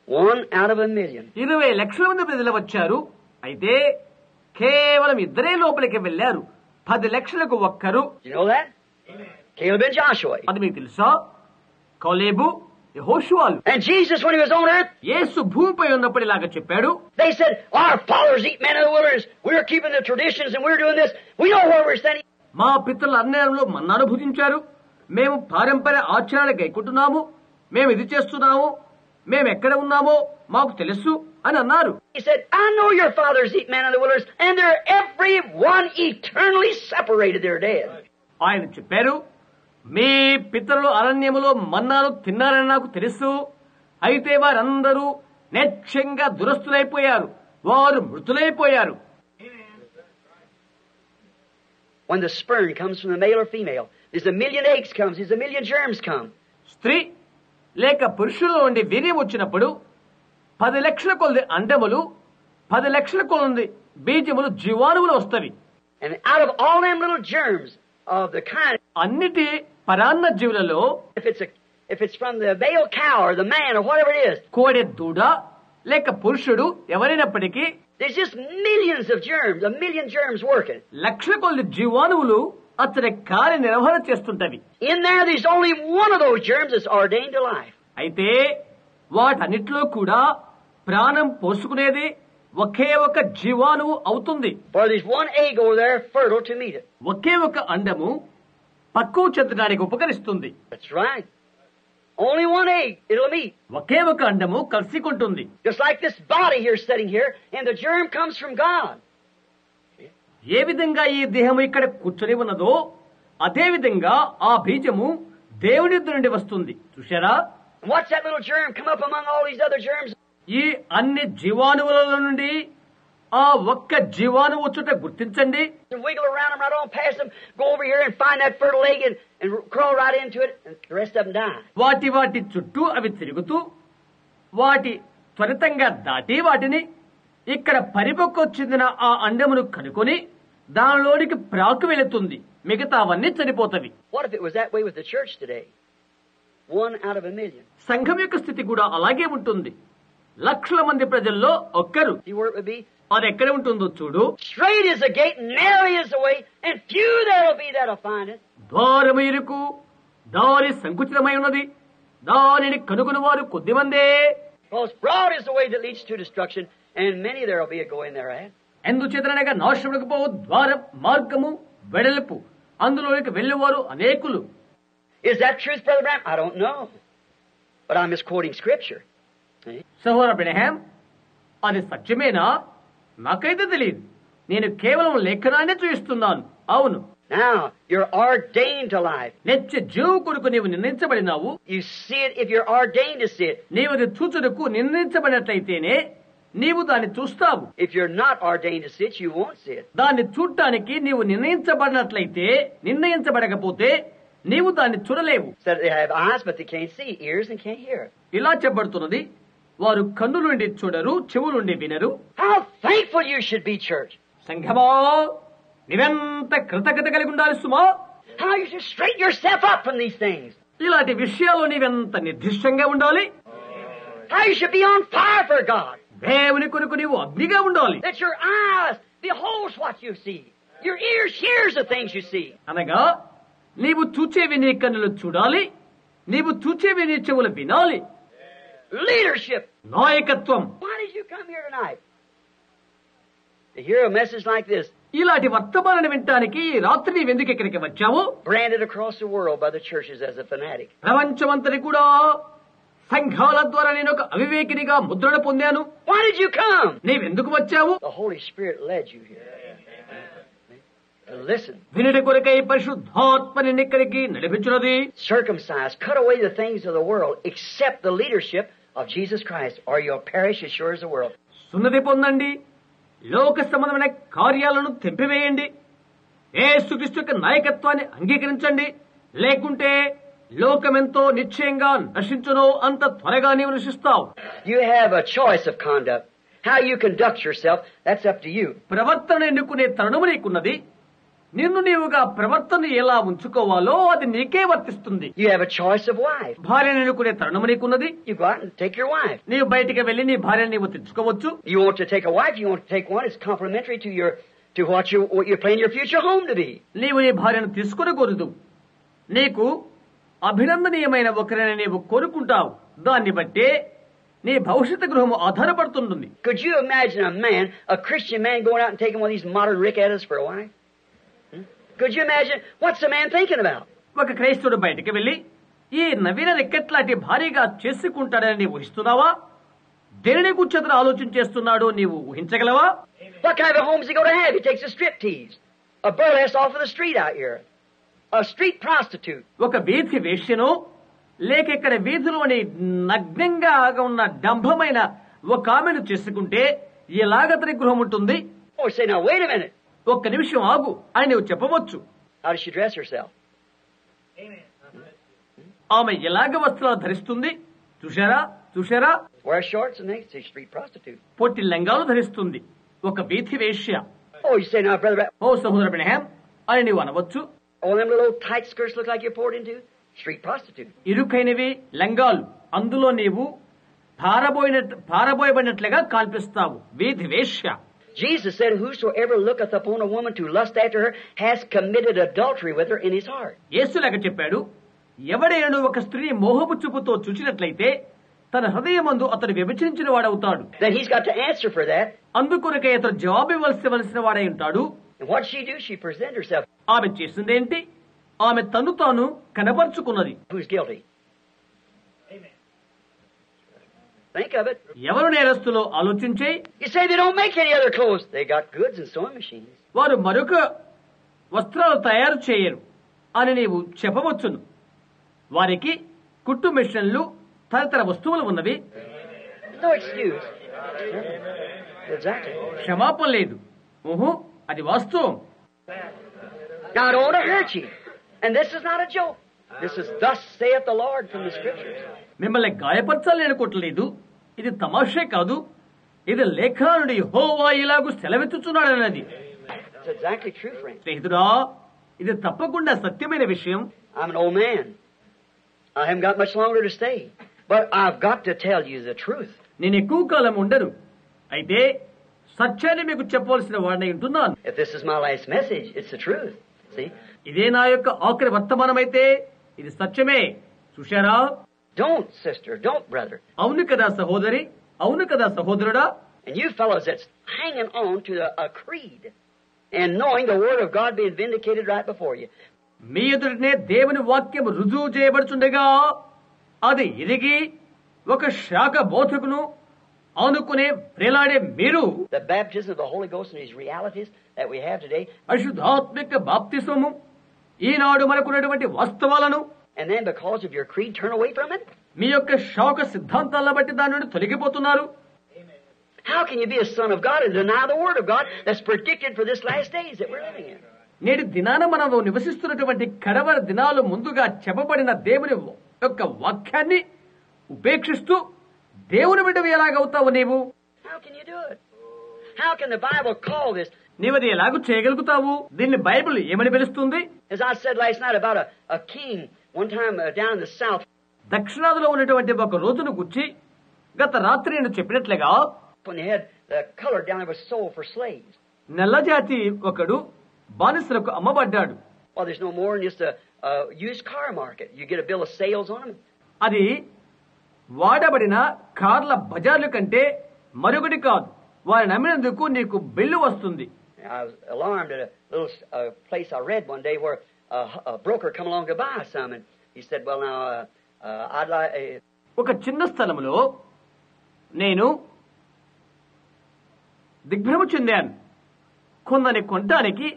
1 out of 1,000,000. 20 లక్షల మంది ప్రజలు వచ్చారు. అయితే కేవలం 2 లోపలికి వెళ్లారు. 10 లక్షలకు ఒక్కరు. You know that? Caleb and Joshua. అది మీకు తెలుసా? కాలేబు, యెహోషువాలు. And Jesus, when he was on earth, యేసు భూమిపై ఉన్నప్పుడు ఇలాగా చెప్పాడు. they said, our fathers eat manna in the wilderness. We're keeping the traditions and we're doing this. We know where we're standing. మా పితరులు అన్యాయంలో మన్నాను భుజించారు. మేము పారంపర్య ఆచారాలు గైకుంటున్నాము. మేము ఇది చేస్తున్నాము. మేము ఎక్కడ ఉన్నామో మాకు తెలుసు అని అన్నారు. He said, I know your fathers eat manna in the wilderness, and they're every one eternally separated. They're dead. ఆయన చెప్పారు, మీ పితరులు అరణ్యములో మన్నాను తిన్నారని నాకు తెలుసు. అయితే వారందరూ నిశ్చయంగా దురస్తులైపోయారు. వారు మృతులైపోయారు. When the sperm comes from the male or female, there's 1,000,000 eggs comes, there's 1,000,000 germs come. స్త్రీ లేక పురుషుల్లో నుండి వీర్యం వచ్చినప్పుడు 10 లక్షల కొలది అండములు, 10 లక్షల కొలది బీజములు, జీవాణువులు వస్తవి. And out of all them little germs of the kind, అన్నిటి పరాన్న జీవులలో if it's from the male cow or the man or whatever it is, కోడె దూడ లేక పురుషుడు ఎవరైనప్పటికీ there's just millions of germs, 1,000,000 germs working. లక్షల కొలది జీవాణువులు అతని కార్య నిర్వహణ చేస్తుంటవి. In there's only one of those germs that's ordained to life. అయితే వాటన్నిటిలో కూడా ప్రాణం పోసుకునేది ఒకే ఒక జీవాణువు అవుతుంది. For there's one egg over there fertile to meet it. ఒకే ఒక అండము పక్కువ చెందడానికి ఉపకరిస్తుంది. That's right. Only one egg, it'll meet. ఒకే ఒక అండము కలుసుకుంటుంది. Just like this body here sitting here, and the germ comes from God. ఏ విధంగా ఈ దేహము ఇక్కడ కూర్చొని ఉన్నదో అదే విధంగా ఆ బీజము దేవుని నుండి వస్తుంది. చూశారా? Watch that little germ come up among all these other germs. ఈ అన్ని జీవాణువుల నుండి ఆ ఒక్క జీవాణువు వచ్చుట గుర్తించండి. And wiggle around them right on past them, go over here and find that fertile egg and crawl right into it, and the rest of them die. వాటి చుట్టూ అవి తిరుగుతూ వాటి త్వరితంగా దాటి వాటిని ఇక్కడ పరిపక్వ చెందిన ఆ అండమును కనుకొని దానిలోనికి ప్రాకు వెళుతుంది. మిగతావన్నీ చనిపోతవి. What if it was that way with the church today? 1 out of 1,000,000. సంఘం యొక్క స్థితి కూడా అలాగే ఉంటుంది. లక్షల మంది ప్రజల్లో ఒక్కరు. See where it would be? అది ఎక్కడ ఉంటుందో చూడు. Straight is the gate, narrow is the way, and few there'll be that'll find it. ద్వారము ఇరుకు, దారి సంకుచితమై ఉన్నది, దానిని కనుగొని వారు కొద్దిమందే. Because broad is the way that leads to destruction, and many there'll be a going thereat. ఎందుచేతనగా నాశనములకు పోవు ద్వారం, మార్గము వెడల్పు, అందులోకి వెళ్ళేవారు అనేకులు. Is that truth, Brother Branham? I don't know. But I'm just quoting Scripture. సహోదర బ్రహ్మాం, అది సత్యమేనా? నాకైతే తెలియదు. నేను కేవలం లేఖనాన్ని చూపిస్తున్నాను. అవును. Now, you're ordained to life. నిత్య జీవు కొరకు నీవు నిర్ణయించబడినావు. You see it if you're ordained to see it. నీవు అది చూచుటకు నిర్ణయించబడినట్లయితేనే నీవు దాన్ని చూస్తావు. If you're not ordained to see it, you won't see it. దాన్ని చూడటానికి నీవు నిర్ణయించబడినట్లయితే, నిర్ణయించబడకపోతే నీవు దాన్ని చూడలేవు. So they have eyes, but they can't see, ears, and can't hear. ఇలా చెప్పబడుతున్నది, వారు కన్నులుండి చూడరు, చెవులుండి వినరు. How thankful you should be, church. సంఘమా, నీవెంత కృతజ్ఞత కలిగి ఉండాలి సుమా. How you should straighten yourself up from these things. ఇలాంటి విషయాల్లో నీవెంత నిర్దిష్టంగా ఉండాలి. How you should be on fire for God. దేవుని కొరకు నీవు అగ్నిగా ఉండాలి. That your eyes beholds what you see. Your ears hears the things you see. అనగా నీవు చూచేవి నీ కన్నులు చూడాలి, నీవు చూచేవి నీ చెవులు వినాలి. Leadership. నాయకత్వం. Why did you come here tonight? To hear a message like this. ఇలాంటి వర్తమానాన్ని వినటానికి ఈ రాత్రి నీవెందుకు ఇక్కడికి వచ్చావు? Branded across the world by the churches as a fanatic. ప్రపంచమంతటి కూడా సంఘాల ద్వారా నేను ఒక అవివేకినిగా ముద్రణ పొందాను. Why did you come? నీవెందుకు వచ్చావు? The Holy Spirit led you here. To listen. వినుట కొరకై పరిశుద్ధాత్మ నిన్ను ఇక్కడికి నడిపించున్నది. Circumcise. Cut away the things of the world. Accept the leadership of Jesus Christ, or you'll perish as sure as the world. సున్నతి పొందండి, లోక సంబంధమైన కార్యాలను తెంపివేయండి, యేసుక్రీస్తు యొక్క నాయకత్వాన్ని అంగీకరించండి, లేకుంటే లోకమెంతో నిశ్చయంగా నశించును, అంత త్వరగా నీవు నశిస్తావు. You have a choice of conduct. How you conduct yourself, that's up to you. ప్రవర్తన ఎన్నుకునే తరుణము నీకున్నది. నిన్ను నీవుగా ప్రవర్తన ఎలా ఉంచుకోవాలో అది నీకే వర్తిస్తుంది. You have a choice of wife. భార్యను ఎన్నుకునే తరుణము నీకున్నది. You go out and take your wife. నీవు బయటికి వెళ్లి నీ భార్యను నీవు తెచ్చుకోవచ్చు. You want to take a wife, you want to take one, it's complementary to what you're planning your future home to be. నీవు నీ భార్యను తీసుకొనకూడదు. నీకు అభినందనీయమైన ఒకరిని నీవు కోరుకుంటావు. దాన్ని బట్టే నీ భవిష్యత్తు గృహము ఆధారపడుతుంది. Could you imagine a man, a Christian man, going out and taking one of these modern rickettas for a wife? Could you imagine? What's the man thinking about? ఒక క్రైస్తవుడు బయటికి వెళ్లి ఈ నవీన రికెట్ లాంటి భారీగా చేసుకుంటాడని నీవు ఊహిస్తున్నావా? దేనిని కూర్చొని ఆలోచన చేస్తున్నాడో నీవు ఊహించగలవా? What kind of home is he going to have? He takes a striptease, a burlesque off of the street out here, a street prostitute. ఒక వీధి వేశ్యను, లేక ఇక్కడ వీధిలోని నగ్నంగా ఉన్న డంభమైన ఒక ఆమెను చేసుకుంటే ఎలాగతని గృహం ఉంటుంది? Oh, say now, wait a minute. ఒక్క నిమిషం ఆగు అని నీవు చెప్పవచ్చు. How does she dress herself? ఆమె ఎలాగ వస్త్రాలు ధరిస్తుంది? చూశారా చూశారా? Wear shorts and things. She's a street prostitute. పొట్టి లంగాలు ధరిస్తుంది, ఒక వీధి వేశ్య. Oh, you say now, brother. ఓ సహోదర బ్రహ్యాం అని నీవు అనవచ్చు. Oh, them little tight skirts look like you're poured into? Street prostitute. ఇరుకైనవి లంగాలు, అందులో నీవు పారబోయబడినట్లుగా కల్పిస్తావు, వీధి వేశ్య. Jesus said, whosoever looketh upon a woman to lust after her has committed adultery with her in his heart. యేసులాగా చెప్పాడు, ఎవడైనా ఒక స్త్రీని మోహపు చూపుతో చూచినట్లయితే తన హృదయమందు అతడు వ్యభిచరించిన వాడవుతాడు. Then he's got to answer for that. అందుకొరకే అతడు జవాబు ఇవ్వవలసిన వాడై ఉంటాడు. And what she do? She present herself. ఆమె చేసిందేంటి? ఆమె తను తాను కనపరుచుకున్నది. Who's guilty? Think of it. ఎవరు నేరస్తులో ఆలోచించే. You say they don't make any other clothes. They got goods and sewing machines. వారు మరొక వస్త్రాలు తయారు చేయరు అని నీవు చెప్పవచ్చును. వారికి కుట్టు మిషన్లు తదితర వస్తువులు ఉన్నవి. No excuse. Exactly. క్షమాపణ లేదు. అది వాస్తవం. Now I don't want to hurt you. And this is not a joke. This is thus saith the Lord from the scriptures. మిమ్మల్ని గాయపరచాలని అనుకోవట్లేదు. ఇది తమాషే కాదు. ఇది లేఖనుడి యెహోవా ఇలాగు సెలవెత్తుచున్నాడన్నది. It's exactly true, friend. స్నేహితుడా, ఇది తప్పకుండా సత్యమైన విషయం. I'm an old man. I haven't got much longer to stay. But I've got to tell you the truth. నేను ఎక్కువ కాలం ఉండను, అయితే సత్యాన్ని మీకు చెప్పవలసిన వాడిని ఉంటున్నాను. If this is my last message, it's the truth. See? ఇదే నా యొక్క ఆఖరి వర్తమానం అయితే ఇది సత్యమే. చూశారా? Don't, sister. Don't, brother. అవును కదా సహోదరి, అవును కదా సహోదరుడా. And you fellows that's hanging on to a creed and knowing the word of God being vindicated right before you. మీ ఎదుటనే దేవుని వాక్యం రుజువు చేయబడుచుండగా అది ఎరిగి ఒక శాఖ బోధకును ఆనుకునే ప్రేలాడే మీరు The baptism of the Holy Ghost and His realities that we have today, పరిశుద్ధాత్మిక బాప్తిస్మము ఈనాడు మనకున్నటువంటి వాస్తవాలను and then because of your creed, turn away from it? మీ యొక్క శోక సిద్ధాంతాలను బట్టి దాని నుండి తొలగిపోతున్నారు. How can you be a son of God and deny the Word of God that's predicted for this last days that we're living in? నేటి దినాన మనము నివసిస్తున్నటువంటి కడవర దినాలు ముందుగా చెప్పబడిన దేవుని యొక్క వాక్యాన్ని ఉపేక్షిస్తూ దేవుని బిడ్డవి ఎలాగవుతావు నీవు? How can you do it? How can the Bible call this? నీవది ఎలాగూ చేయగలుగుతావు? దీన్ని బైబిల్ ఏమని పిలుస్తుంది? As I said last night about a king one time down in the south, దక్షిణాదిలో ఉన్నటువంటి ఒక రోజును గుర్చి గత రాత్రి నేను చెప్పినట్లుగా when they had the color down there was sold for slaves. నల్ల జాతి ఒకడు బానిసలకు అమ్మబడ్డాడు. Well, there's no more than just a used car market. You get a bill of sales on them. అది వాడబడిన కార్ల బజార్ల కంటే మరొకటి కాదు. వారిని అమ్మినందుకు నీకు బిల్లు వస్తుంది. I was alarmed at a little place I read one day where a broker come along to buy some, and he said, "Well, now I'd like." ఒక చిన్న స్థలంలో నేను దిగ్భ్రమ చెందాను. కొందని కొనటానికి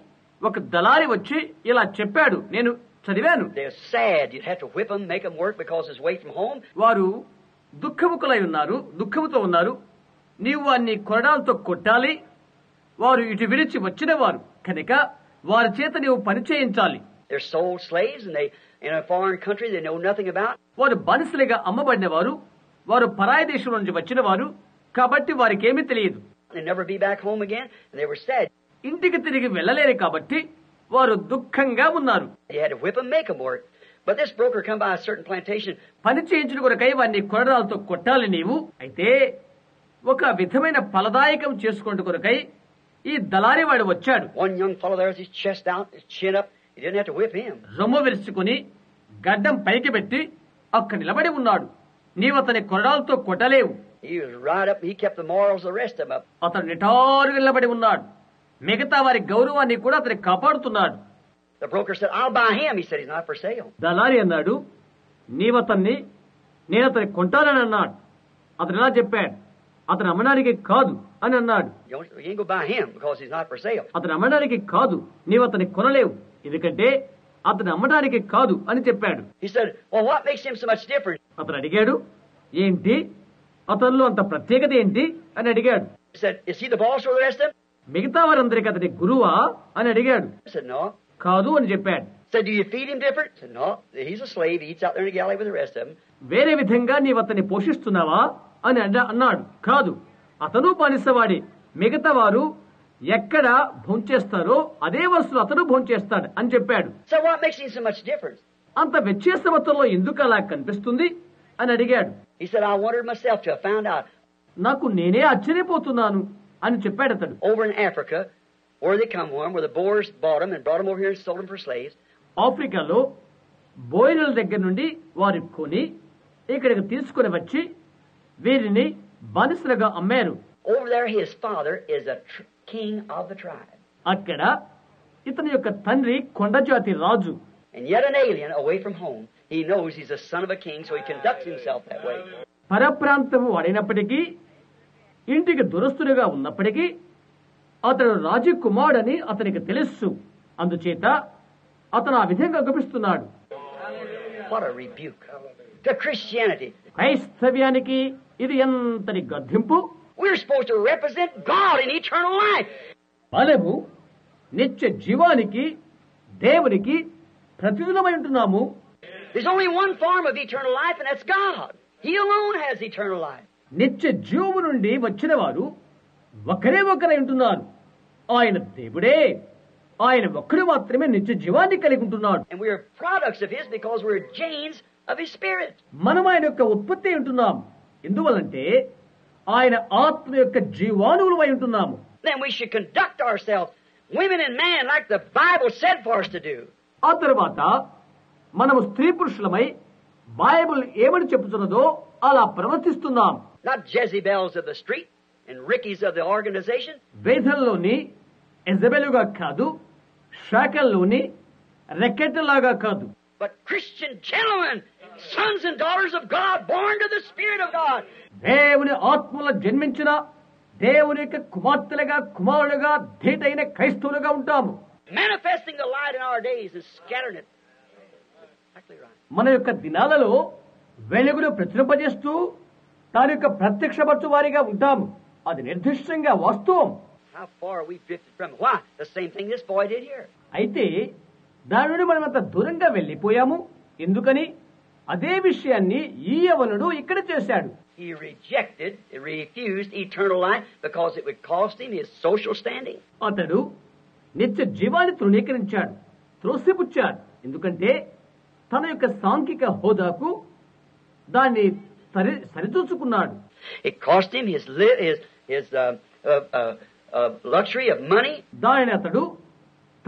ఒక దళారి వచ్చి ఇలా చెప్పాడు. నేను చదివాను. They're sad. You'd have to whip them, make them work because it's away from home. వారు దుఃఖముకులై ఉన్నారు, దుఃఖముతో ఉన్నారు. నీవు వారిని కొరడాలతో కొట్టాలి. వారు ఇటు విడిచి వచ్చిన వారు కనుక వారి చేత నీవు పని చేయించాలి. They're sold slaves, and they in a foreign country they know nothing about. వారు బానిసలుగా అమ్మబడిన వారు, వారు పరాయి దేశం నుంచి వచ్చిన వారు కాబట్టి వారికి ఏమీ తెలియదు. They never be back home again, and they were sad. ఇంటికి తిరిగి వెళ్ళలేరు కాబట్టి వారు దుఃఖంగా ఉన్నారు. You had to whip them, make them work. But this broker come by a certain plantation. పని చేయించిన కొరకై వారిని కొరడాలతో కొట్టాలి నీవు. అయితే ఒక విధమైన ఫలదాయకం చేసుకుంటూ కొరకై ఈ దళారి వాడు వచ్చాడు. One young fellow there with his chest out, his chin up. You didn't have to whip him. రొమ్ము విరుచుకుని గడ్డం పైకి పెట్టి అక్కడ నిలబడి ఉన్నాడు. నీవు అతని కొరడాలతో కొట్టలేవు. He was right up. He kept the morals of the rest of them up. అతను నిటారుగా నిలబడి ఉన్నాడు. మిగతా వారి గౌరవాన్ని కూడా అతని కాపాడుతున్నాడు. The broker said, "I'll buy him." He said, "He's not for sale." దళారి అన్నాడు, నీవతన్ని నేను అతన్ని కొంటానని అన్నాడు. అతను ఎలా చెప్పాడు? అతను అమ్మడానికి కాదు అని అన్నాడు. You ain't go buy him because he's not for sale. అతను అమ్మడానికి కాదు, నీవు అతన్ని కొనలేవు, ఎందుకంటే అతను అమ్మడానికి కాదు అని చెప్పాడు. He said, "Well, what makes him so much different?" అతను అడిగాడు, ఏంటి అతనిలో అంత ప్రత్యేకత ఏంటి అని అడిగాడు. He said, "Is he the boss for the rest of them?" మిగతా వారందరికి అతని గురువా అని అడిగాడు. He said, "No." కాదు అని చెప్పాడు. He said, "Do you feed him different?" He said, "No. He's a slave. He eats out there in the galley with the rest of them." వేరే విధంగా నీవు అతన్ని పోషిస్తున్నావా అని అన్నాడు. కాదు, అతను బానిసవాడి, మిగతా వారు ఎక్కడ భోంచేస్తారో అదే వస్తువు అతను భోంచేస్తాడు అని చెప్పాడు. So what makes him so much difference? అంత వ్యత్యాసమతంలో ఎందుకు అలా కనిపిస్తుంది అని అడిగాడు. He said, "I wondered myself to have found out." నాకు నేనే ఆశ్చర్యపోతున్నాను అని చెప్పాడు అతడు. Over in Africa, where they come from, where the Boers bought them and brought them over here and sold them for slaves. ఆఫ్రికాలో బోయినల దగ్గర నుండి వారు కొని ఇక్కడికి తీసుకుని వచ్చి వీరిని బానిసలుగా అమ్మారు. Over there, his father is a king of the tribe. అక్కడ ఇతని యొక్క తండ్రి కొండ జాతి రాజు. And yet an alien away from home. He knows he's a son of a king, so he conducts himself that way. పరప్రాంతము వాడినప్పటికీ, ఇంటికి దురస్తులుగా ఉన్నప్పటికీ అతడు రాజకుమారుడని అతనికి తెలుసు. అందుచేత అతను ఆ విధంగా గమనిస్తున్నాడు. What a rebuke to Christianity. క్రైస్తవ్యానికి ఇది ఎంతటి గద్దింపు. We're supposed to represent God in eternal life. మనము నిత్య జీవానికి దేవునికి ప్రతినిధులమై ఉంటున్నాము. There's only one form of eternal life, and that's God. He alone has eternal life. నిత్య జీవము నుండి వచ్చిన వారు ఒకరే ఒకరై ఉంటున్నారు. ఆయన దేవుడే. ఆయన ఒక్కడు మాత్రమే నిత్య జీవాన్ని కలిగి ఉంటున్నాడు. And we are products of His because we're genes of His Spirit. మనం ఆయన యొక్క ఉత్పత్తి అయి ఉంటున్నాం. ఎందువలంటే ఆయన ఆత్మ యొక్క జీవాణువులమై ఉంటున్నాము. Then we should conduct ourselves, women and men, like the Bible said for us to do. ఆ తర్వాత మనము స్త్రీ పురుషులమై బైబిల్ ఏమని చెప్పుతున్నదో అలా ప్రవర్తిస్తున్నాం. Not Jezebels of the street and Rickies of the organization. వేదల్లోని ఎజబెలుగా కాదు, శాఖల్లోని రెక్కెట్టలాగా కాదు, But Christian gentlemen, sons and daughters of God, born to the Spirit of God. దేవుని ఆత్మలో జన్మించిన దేవుని యొక్క కుమార్తెలుగా కుమారులుగా ధీటైన క్రైస్తవులుగా ఉంటాము. Manifesting the light in our days and scattering it. Exactly right. మన యొక్క దినాలలో వెలుగును ప్రచురింపజేస్తూ దాని యొక్క ప్రత్యక్షపరచు వారిగా ఉంటాము. అది నిర్దిష్టంగా వాస్తవం. How far we drifted from it. Why? The same thing this boy did here. అయితే దాని నుండి మనం అంత దూరంగా వెళ్ళిపోయాము. ఎందుకని? అదే విషయాన్ని ఈ యవనుడు ఇక్కడ చేశాడు. He refused eternal life because it would cost him his social standing. అతడు నిత్య జీవాన్ని తృణీకరించాడు, త్రోసిపుచ్చాడు. ఎందుకంటే తన యొక్క సాంఘిక హోదాకు దాన్ని సరిచూచుకున్నాడు. It cost him his luxury of money. దానిని అతడు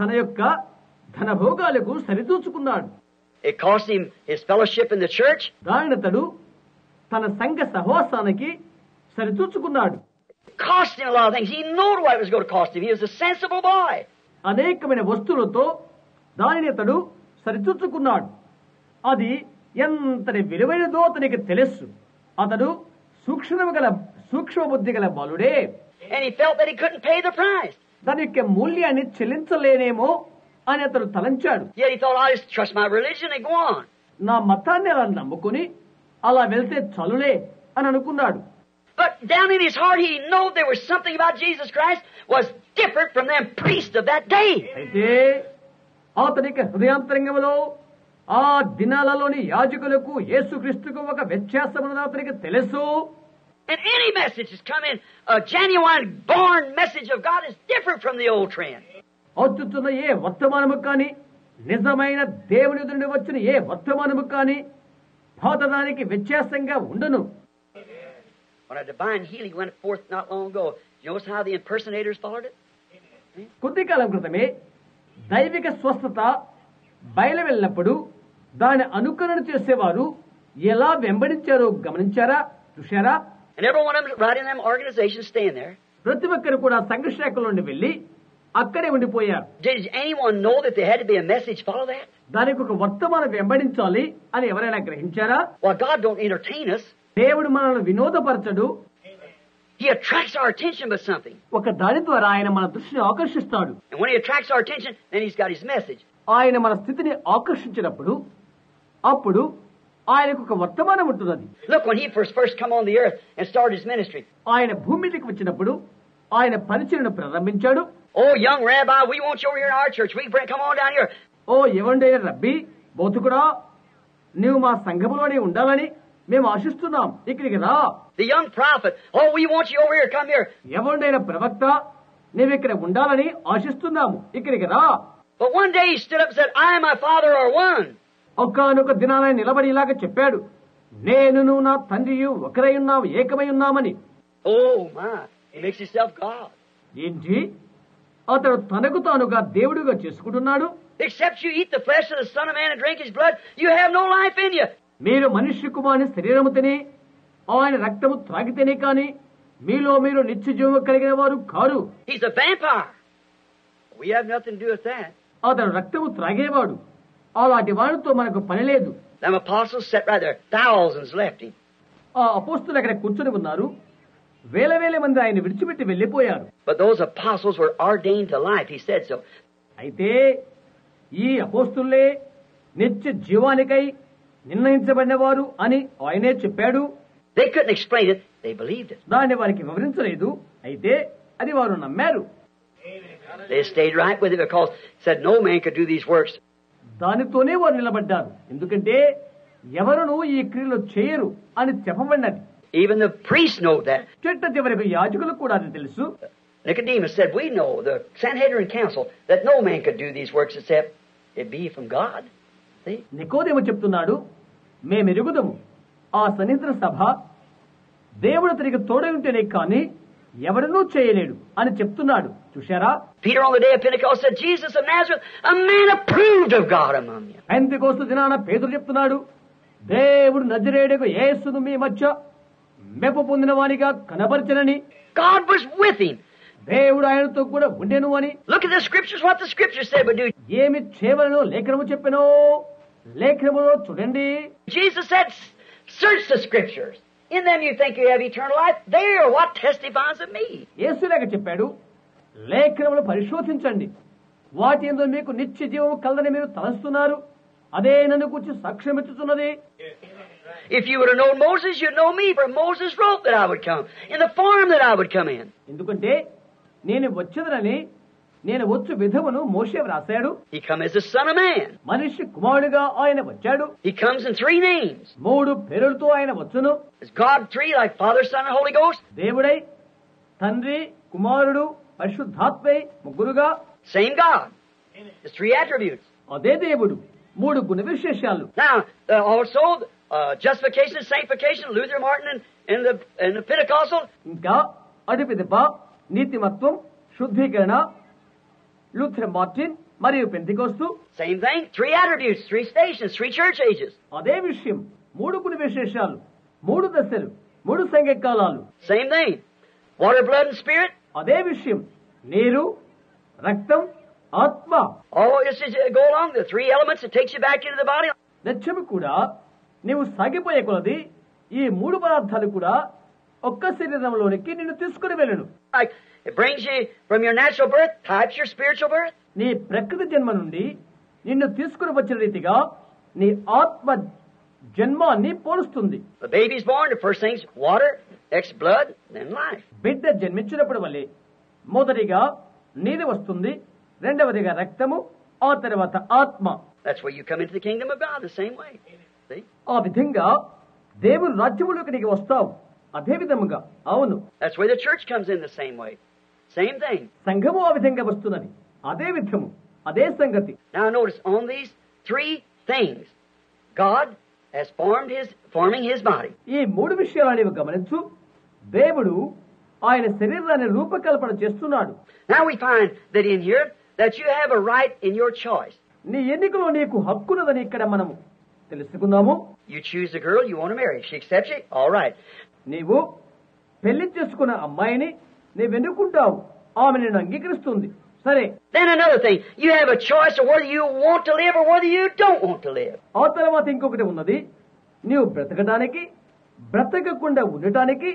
తన యొక్క ధనభోగాలకు సరిచూచుకున్నాడు. It cost him his fellowship in the church. దానిని అతడు తన సంఘ సహవాసానికి సరిచూచుకున్నాడు. It cost him a lot of things. He knew what it was going to cost him. He was a sensible boy. అనేకమైన వస్తువులతో దానిని అతడు సరిచూచుకున్నాడు. అది ఎంతటి విలువైనదో అతనికి తెలుసు. అతడు సూక్ష్మ బుద్ధి గల బాలుడే. And he felt that he couldn't pay the price. దాని యొక్క మూల్యాన్ని చెల్లించలేనేమో అని అతడు తలంచాడు. Yet he thought, I'll just trust my religion and go on. నా మతాన్ని అలా నమ్ముకుని అలా వెళ్తే చలులే అని అనుకున్నాడు. But down in his heart he knew there was something about Jesus Christ was different from them priests of that day. అయితే అతనికి హృదయాంతరంగంలో ఆ దినాలలోని యాజకులకు యేసుక్రీస్తుకు ఒక వ్యత్యాసం ఉన్నది అతనికి తెలుసు. And any message has come in, a genuine born message of God is different from the old trend. అవుతున్న ఏ వర్తమానము కానీ, నిజమైన దేవుని నుండి వచ్చిన ఏ వర్తమానము కానీ పాతదానికి వ్యత్యాసంగా ఉండును. When a divine healing went forth not long ago, you notice how the impersonators followed it? కొద్ది కాలం క్రితమే దైవిక స్వస్థత బయలు వెళ్ళినప్పుడు దాని అనుకరణ చేసేవారు ఎలా వెంబడించారో గమనించారా, చూశారా? And every one of them right in them organizations staying there. ప్రతి ఒక్కరు కూడా సంఘ శాఖల నుండి వెళ్లి అక్కడే ఉండిపోయారు. Did anyone know that there had to be a message follow that? దానికి ఒక వర్తమానం వెంబడించాలి అని ఎవరైనా గ్రహించారా? Well, God don't entertain us. దేవుడు మనల్ని వినోదపరచడు. He attracts our attention with something. ఒక దాని ద్వారా ఆయన మన దృష్టిని ఆకర్షిస్తాడు. And when he attracts our attention, then he's got his message. ఆయన మన స్థితిని ఆకర్షించినప్పుడు అప్పుడు ఆయనకు ఒక వర్తమానం ఉంటున్నది. Look, when he first come on the earth and started his ministry. ఆయన భూమి మీదకి వచ్చినప్పుడు ఆయన పరిచర్యను ప్రారంభించాడు. Oh, young rabbi, we want you over here in our church. Come on down here. ఓ ఎవండైన రబ్బీ, బోధకుడా, నీవు మా సంఘములోనే ఉండాలని మేము ఆశిస్తున్నాం, ఇక్కడికి రా. The young prophet, oh, we want you over here. Come here. ఎవండైన ప్రవక్త, నీవు ఇక్కడ ఉండాలని ఆశిస్తున్నాము, ఇక్కడికి రా. But one day he stood up and said, I and my father are one. ఒకానొక దినాన నిలబడి ఇలాగ చెప్పాడు, నేనును నా తండ్రియు ఒకరై ఉన్నాము, ఏకమై ఉన్నామని. Oh my, he makes himself God. ఏంటి? అతడు తనకు తానుగా దేవుడిగా చేసుకుంటున్నాడు. Except you eat the flesh of the Son of Man and drink his blood, you have no life in you. మీరు మనుష్య కుమారుని శరీరము తిని ఆయన రక్తము త్రాగితేనే కాని మీలో మీరు నిత్య జీవము కలిగిన వారు car. He's a vampire. We have nothing to do with that. అతడు రక్తము త్రాగేవాడు. అలాంటి వాడితో మనకు పని లేదు. Them apostles sat right there. Thousands left him. ఆ అపోస్తులు అక్కడ కూర్చొని ఉన్నారు. వేల వేల మంది ఆయన విడిచిపెట్టి వెళ్లిపోయారు. But those apostles were ordained to life. He said so. అయితే ఈ అపోస్తులే నిత్య జీవానికై నిర్ణయించబడినవారు అని ఆయనే చెప్పాడు. They couldn't explain it. They believed it. దాన్ని వారికి వివరించలేదు. అయితే అది వారు నమ్మారు. They stayed right with it because it said no man could do these works. దానితోనే వారు నిలబడ్డారు. ఎందుకంటే ఎవరును ఈ క్రియలు చేయరు అని చెప్పబడినది. Even the priests know that. చెట్ట చివరికి యాజకులకు కూడా అది తెలుసు. Nicodemus said, we know, the Sanhedrin council, that no man could do these works except it be from God. See? నికోదేము చెప్తున్నాడు, మేమెరుగుదము ఆ సన్నిహిత సభ దేవుడు అతనికి తోడై ఉంటేనే కానీ ఎవడనూ చేయలేడు అని చెప్తున్నాడు. చూశారా? Peter on the day of Pentecost said, Jesus of Nazareth, a man approved of God among you. Pentecost దినాన పేతురు చెప్తున్నాడు, దేవుడు నజరేయుడగు యేసును మీ మధ్య మెప్పు పొందిన వానిగా కనబరచనని. God was with him. దేవుడు ఆయనతో కూడా ఉండెను అని. Look at the scriptures, what the scriptures said would do. ఏమి చేయవలనో లేఖనము చెప్పెనో లేఖనములో చూడండి. Jesus said, search the scriptures. In them you think you have eternal life. They are what testifies of me. యేసులాగా చెప్పాడు, లేఖనములు పరిశోధించండి, వాటి యందు మీకు నిత్య జీవము కలదని మీరు తలస్తున్నారు, అదే నన్ను గురించి సాక్ష్యమిచ్చుతున్నది. If you would have known Moses, you'd know me, for Moses wrote that I would come, in the form that I would come in. ఎందుకంటే నేను వచ్చేదనని, నేను వచ్చు విధమును మోషే వ్రాసాడు. He come as the Son of Man. మనిషి కుమారుడిగా ఆయన వచ్చాడు. He comes in 3 names. 3 పేరులతో ఆయన వచ్చును. Is God 3 like Father, Son, and Holy Ghost? దేవుడై, తండ్రి, కుమారుడు, పరిశుద్ధాత్మై ముగ్గురుగా. Same God. There's 3 attributes. అదే దేవుడు, 3 గుణ విశేషాలు. Now, also, justification, sanctification, Luther, Martin, and the Pentecostal. ఇంకా అధిపిదప, నీతిమత్వం, శుద్ధీకరణ, లూథర్, మార్టిన్ మరియు Pentecost. Same thing. 3 attributes, 3 stations, 3 church ages. అదే విషయం, 3 గుణ విశేషాలు, 3 దశలు, 3 సంఘకాలాలు. Same thing. Water, blood, and spirit. అదే విషయం, నీరు, రక్తం, ఆత్మ. Oh, just as you go along, the 3 elements that takes you back into the body. నిత్యము కూడా నీవు సాగిపోయే కొలది ఈ 3 పదార్థాలు కూడా ఒక్క శరీరంలోనికి నిన్ను తీసుకుని వెళ్ళను. Like it brings you from your natural birth, types your spiritual birth. నీ ప్రకృతి జన్మ నుండి నిన్ను తీసుకుని వచ్చిన రీతిగా నీ ఆత్మ జన్మాన్ని పోలుస్తుంది. The baby's born, the first thing's water, next blood, then life. బిడ్డ జన్మించినప్పుడు వల్లే మొదటిగా నీరు వస్తుంది, రెండవదిగా రక్తము, ఆ తర్వాత ఆత్మ. That's where you come into the kingdom of God the same way. See? ఆ విధంగా దేవుని రాజ్యములోకి నీకు వస్తావు. అదే విధముగా, అవును, That's where the church comes in the same way. Same thing. సంఘము ఆ విధంగా వస్తున్నది. అదే విధము, అదే సంగతి. Now notice, on these 3 things, God has forming His body. ఈ 3 విషయాలు నీవు గమనించు. దేవుడు ఆయన శరీరాన్ని రూపకల్పన చేస్తున్నాడు. Now we find that in here, that you have a right in your choice. నీ ఎన్నికలో నీకు హక్కున్నదని ఇక్కడ మనము తెలుసుకుందాము. You choose the girl you want to marry. She accepts you? All right. నీవు పెళ్లి చేసుకున్న అమ్మాయిని నీవు ఎన్నుకుంటావు, ఆమె నిన్ను అంగీకరిస్తుంది, సరే. Then another thing, you have a choice of whether you want to live or whether you don't want to live. ఆ తర్వాత ఇంకొకటి ఉన్నది, నీవు బ్రతకడానికి, బ్రతకకుండా ఉండటానికి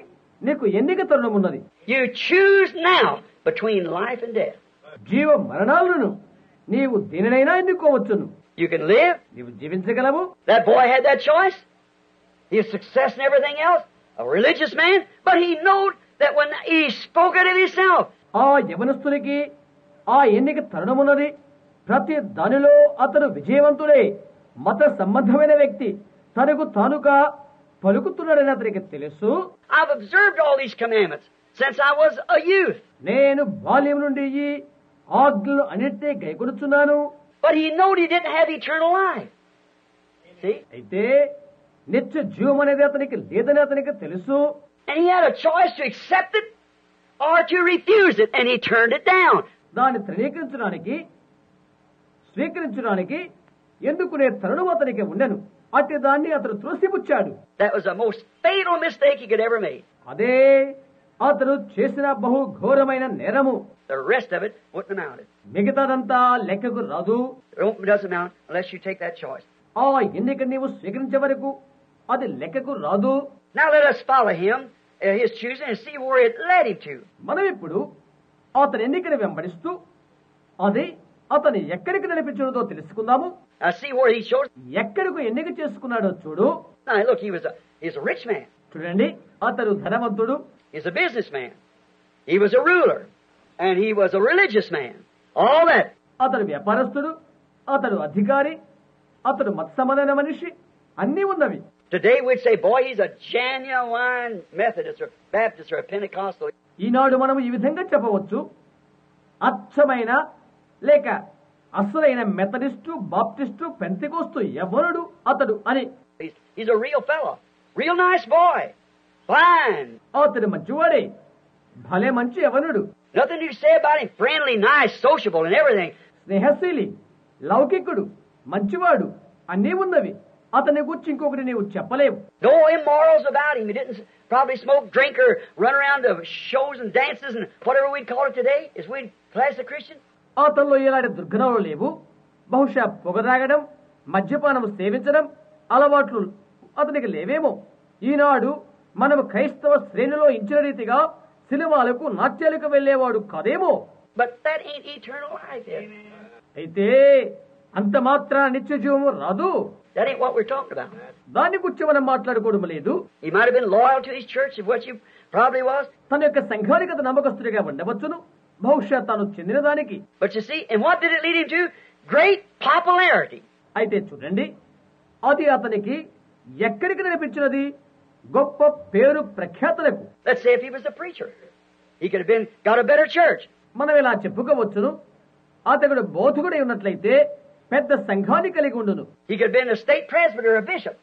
నీకు ఎన్నిక తరుణం ఉన్నది. You choose now between life and death. జీవ మరణాలను నీవు దేనినైనా ఎన్నుకోవచ్చును. You can live. నీవు జీవించగలవు. That boy had that choice. His success and everything else. A religious man, but he knew that when he spoke it of himself. ఆ యవనస్తునికి ఆ ఎన్నిక తరుణమున్నది. ప్రతి దానిలో అతను విజయవంతుడే. మత సంబంధమైన వ్యక్తి తనకు తానుగా పలుకుతున్నాడని అతనికి తెలుసు. I've observed all these commandments since I was a youth. నేను బాల్యం నుండి ఈ ఆజ్ఞలు అన్నిటినీ గైకొనుచున్నాను. But he knew he didn't have eternal life. See? అయితే నిత్య జీవం అనేది అతనికి లేదని అతనికి తెలుసు. And he had a choice to accept it or to refuse it, and he turned it down. దాన్ని తృణీకరించడానికి, స్వీకరించడానికి ఎందుకునే తరుణం అతనికి ఉండెను. అట్టి దాన్ని అతను త్రోసిపుచ్చాడు. That was the most fatal mistake he could ever make. అదే అతను చేసిన బహు ఘోరమైన నేరము. The rest of it wouldn't amount it. మిగతాదంతా లెక్కకు రాదు. It doesn't amount unless you take that choice. ఆ ఎన్నిక నీవు స్వీకరించే వరకు అది లెక్కకు రాదు. Now let us follow him, his choosing, and see where it led him to. మనం ఇప్పుడు అతని ఎన్నికను వెంబడిస్తూ అది అతని ఎక్కడికి నడిపించున్నదో తెలుసుకుందాము. Now see where he chose. ఎక్కడికి ఎన్నిక చేసుకున్నాడో చూడు. Now look, he's a rich man. చూడండి, అతడు ధనవంతుడు. He's a businessman. He was a ruler. And he was a religious man. All that. అతడు వ్యాపారస్తుడు, అతడు అధికారి, అతడు మత సంబంధమైన మనిషి, అన్నీ ఉన్నవి. Today we'd say, boy, he's a genuine Methodist or Baptist or a Pentecostal. ఈనాడు మనం ఈ విధంగా చెప్పవచ్చు, అచ్చమైన లేక అసలైన మెథడిస్టు, బాప్టిస్టు, పెంతెకోస్తు యవ్వనుడు అతడు అని. He's a real fellow. Real nice boy. Fine. అతడు మంచివాడే, భలే మంచి యవ్వనుడు. Nothing to say about him. Friendly, nice, sociable and everything. స్నేహశీలి, లౌకికుడు, మంచివాడు, అన్నీ ఉన్నవి. అతని గురించి ఇంకొకటి నీవు చెప్పలేవు. No immorals about him. He didn't probably smoke, drink, or run around to shows and dances and whatever we'd call it today. Is we class a Christian? అతనిలో ఎలాంటి దుర్గుణాలు లేవు. బహుశా పొగదాగడం, మద్యపానం సేవించడం అలవాట్లు అతనికి లేవేమో. ఈనాడు మనము క్రైస్తవ శ్రేణిలో ఇచ్చిన రీతిగా సినిమాలకు నాట్యాలకు వెళ్లేవాడు కాదేమో. But that ain't eternal life yet. అయితే అంత మాత్రాన నిత్య జీవము రాదు. That ain't what we're talking about. దాని గురించి మనం మాట్లాడుకోవడం లేదు. He might have been loyal to his church, of what you probably was. తన యొక్క సంఘానికి నమ్మకస్తుడిగా ఉండవచ్చును, బహుశా తాను చెందిన దానికి. But you see, and what did it lead him to? Great popularity. అయితే చూడండి, అది అతనికి ఎక్కడికి నడిపించినది? గొప్ప పేరు ప్రఖ్యాతులకు. Let's say if he was a preacher, he could have got a better church. మనం ఇలా చెప్పుకోవచ్చును, అతడు బోధకుడై ఉన్నట్లయితే పెద్ద సంఘాన్ని కలిగి ఉండును. He could have been a state presbyter or a bishop.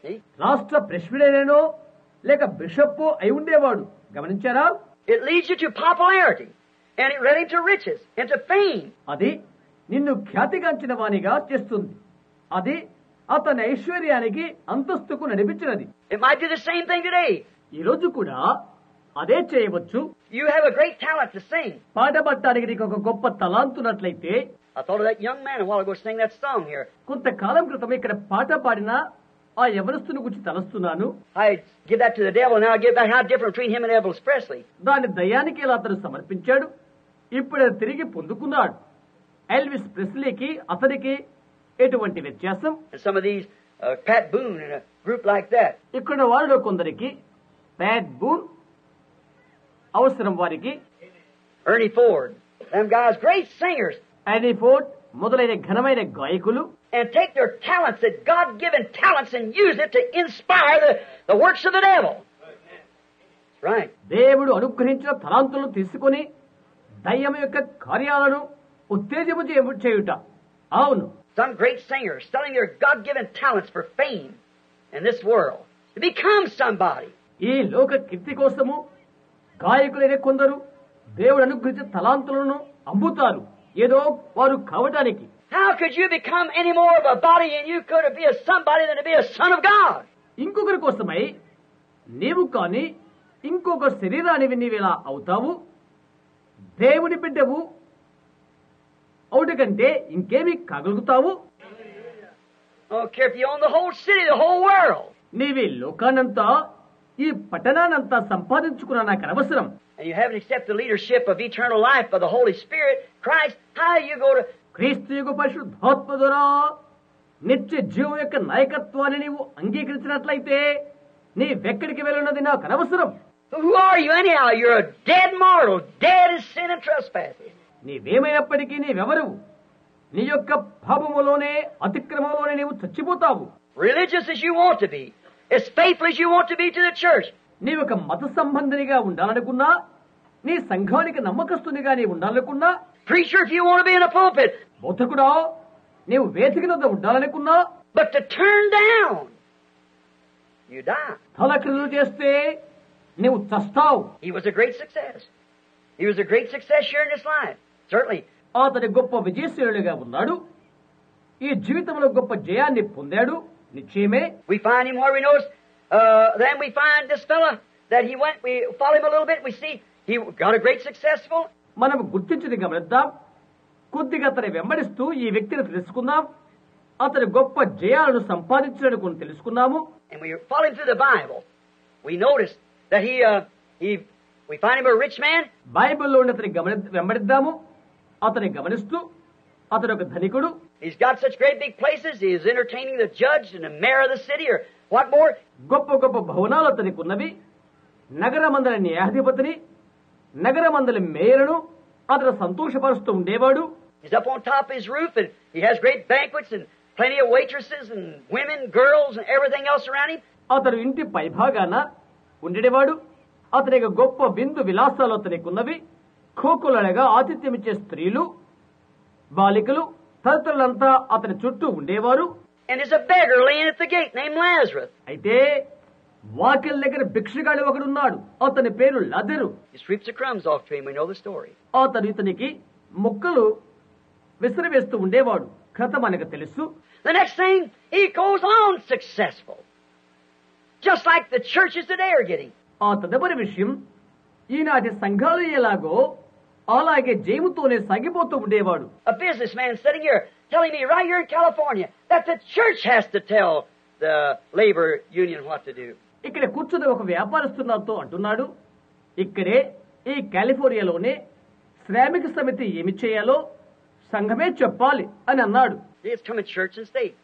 See? రాష్ట్ర ప్రెసిడెంటేనో లేక బిషప్ అయి ఉండేవాడు. గమనించారా? It leads you to popularity, and it led him to riches and to fame. అది నిన్ను ఖ్యాతిగాంచిన వానిగా చేస్తుంది. అది అతని ఐశ్వర్యానికి అంతస్తుకు నడిపించినది. It might do the same thing today. ఈ రోజు కూడా అదే చేయవచ్చు. You have a great talent to sing. పాట పట్టడానికి నీకు ఒక గొప్ప తలాంతున్నట్లయితే, I thought of that young man a while ago sing that song here. కొంతకాలం క్రితం ఇక్కడ పాట పాడిన ఆ యవనస్తుని గురించి తలస్తున్నాను. I give that to the devil, now I give back how different between him and Elvis Presley. దాని దయ్యానికి ఇలా అతను సమర్పించాడు. ఇప్పుడు అది తిరిగి పొందుకున్నాడు. ఎల్విస్ ప్రెస్లీకి అతనికి ఎటువంటి వ్యత్యాసం? And some of these, Pat Boone and a group like that. ఇక్కడ వారిలో కొందరికి ప్యాట్ బూన్ అవసరం, వారికి Ernie Ford. Them guys, great singers. Annie Ford మొదలైన ఘనమైన గాయకులు. And take their talents, that God-given talents, and use it to inspire the works of the devil. Right. దేవుడు అనుగ్రహించిన తలాంతులను తీసుకుని దయ్యం యొక్క కార్యాలను ఉత్తేజము చేయుట. అవును, Some great singers selling their God-given talents for fame in this world to become somebody. ఈ లోక కీర్తి కోసము గాయకులైన కొందరు దేవుడు అనుగ్రహించిన తలాంతులను అమ్ముతారు, ఏదో వారు కావటానికి. How could you become any more of a body and you could be a somebody than to be a son of God? ఇంకొకరి కోసమై నీవు కాని ఇంకొక శరీరానివి నీవిలా అవుతావు. దేవుని బిడ్డవు అవుట కంటే ఇంకేమి కాగలుగుతావు? I don't care if you own the whole city, the whole world. నీవి లోకానంతా ఈ పట్టణానంతా సంపాదించుకున్న నాకు అనవసరం. And you haven't accepted the leadership of eternal life by the Holy Spirit, Christ, how do you go to... క్రీస్తు యొక్క పరిశుద్ధాత్మ ద్వారా నిత్య జీవం యొక్క నాయకత్వాన్ని నీవు అంగీకరించినట్లయితే నీవెక్కడికి వెళ్ళున్నది నాకు అనవసరం. Who are you anyhow? You're a dead mortal, dead in sin and trespasses. నీవేమైనప్పటికీ నీవెవరు? నీ యొక్క పాపములోనే అతిక్రమంలోనే నీవు చచ్చిపోతావు. Religious as you want to be, as faithful as you want to be to the church. నీవు ఒక మత సంబంధినిగా ఉండాలనుకున్నా, నీ సంఘానికి నమ్మకస్తునిగా నీవు ఉండాలనుకున్నా, Preacher if you want to be in a pulpit. బోధకుడా నీవు వేదిక వద్ద ఉండాలనుకున్నా, But to turn down, you die. తలక్రిందులు చేస్తే నీవు చస్తావు. He was a great success. He was a great success here in this life. Certainly. అతని గొప్ప విజయశీలుడిగా ఉన్నాడు. ఈ జీవితంలో గొప్ప జయాన్ని పొందాడు, నిశ్చయమే. We find him where we notice, then we find this fella that he went, we follow him a little bit, we see he got a great successful. మనం గుర్తించింది గమనిద్దాం. కొద్దిగా అతని వెంబడిస్తూ ఈ వ్యక్తిని తెలుసుకుందాం. అతని గొప్ప జయాలను సంపాదించడానికి కొన్ని తెలుసుకున్నాము. And we follow him through the Bible. We notice that we find him a rich man. బైబిల్లో అతని వెంబడిద్దాము. అతని గమనిస్తూ అతడు ఒక ధనికుడు. He's got such great big places. He is entertaining the judge and the mayor of the city, or what more? గొప్ప గొప్ప భవనాలు అతనికి ఉన్నవి. నగరమందలి న్యాయాధిపతిని, నగరమందలి మేయరును అతను సంతోషపరుస్తూ ఉండేవాడు. He's up on top of his roof, and he has great banquets and plenty of waitresses and women, girls, and everything else around him. అతడు ఇంటి పైభాగాన ఉండేవాడు. అతనికి గొప్ప విందు విలాసాలు అతనికి ఉన్నవి. కోకులనగా ఆతిథ్యమిచ్చే స్త్రీలు, బాలికలు తదితరులంతా అతని చుట్టూ ఉండేవారు. And there's a beggar laying at the gate named Lazarus. అయితే వాకిల్ దగ్గర భిక్షగాడు ఒకడున్నాడు. అతని పేరు లజరు. He sweeps the crumbs off to him. We know the story. అతను ఇతనికి ముక్కలు విసిరివేస్తూ ఉండేవాడు. కథ మనకు తెలుసు. The next thing, he goes on successful. Just like the churches today are getting. ఆ తదుపరి విషయం, ఈనాటి సంఘాలు ఎలాగో అలాగే జయముతోనే సాగిపోతూ ఉండేవాడు. A businessman sitting here telling me right here in California that the church has to tell the labor union what to do. ఇక్కడ కూర్చుని ఒక వ్యాపారస్తున్నతో అంటున్నాడు, ఇక్కడే ఈ కాలిఫోర్నియాలోనే శ్రామిక సమితి ఏమి చేయాలో సంఘమే చెప్పాలి అని అన్నాడు. It's coming church and state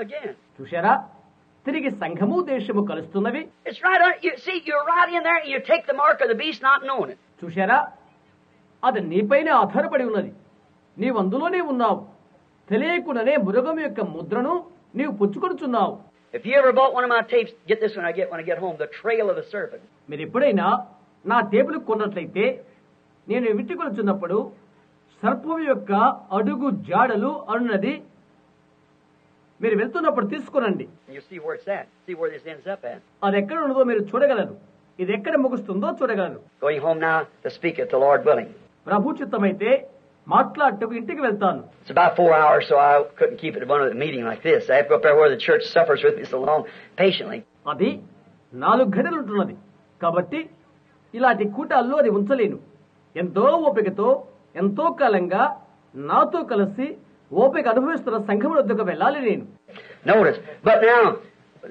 again. చూశారా, తిరిగి సంఘము దేశము కలుస్తున్నవి. It's right on. You see, you're right in there, and you take the mark of the beast, not knowing it. చూశారా, అది నీపైనే ఆధారపడి ఉన్నది. నీవు అందులోనే ఉన్నావు, తెలియకుండానే మృగం యొక్క ముద్రను నీవు పుచ్చుకొనుచున్నావు. If you ever bought one of my tapes, get this one when I get home, The Trail of the Serpent. మీరు ఎప్పుడైనా నా టేపులు కొన్నట్లయితే, నేను ఇంటికి కొనుచున్నప్పుడు సర్పం యొక్క అడుగు జాడలు అన్నది మీరు వెళ్తున్నప్పుడు తీసుకురండి. You see where it's at. See where this ends up at. అది ఎక్కడ ఉన్నదో మీరు చూడగలరు, ఇది ఎక్కడ ముగుస్తుందో చూడగలరు. Going home now to speak it, the Lord willing. ప్రభు చిత్తమైతే మాట్లాడటకు ఇంటికి వెళ్తాను. It's about 4 hours, so I couldn't keep it at one meeting like this. I have to go up there where the church suffers with me so long, patiently. అది 4 గంటలు ఉంటున్నది కాబట్టి ఇలాంటి కూటాల్లో అది ఉంచలేను. ఎంతో ఓపికతో ఎంతో కాలంగా నాతో కలిసి ఓపిక అనుభవిస్తున్న సంఘం వద్దకు వెళ్ళాలి నేను. Notice, but now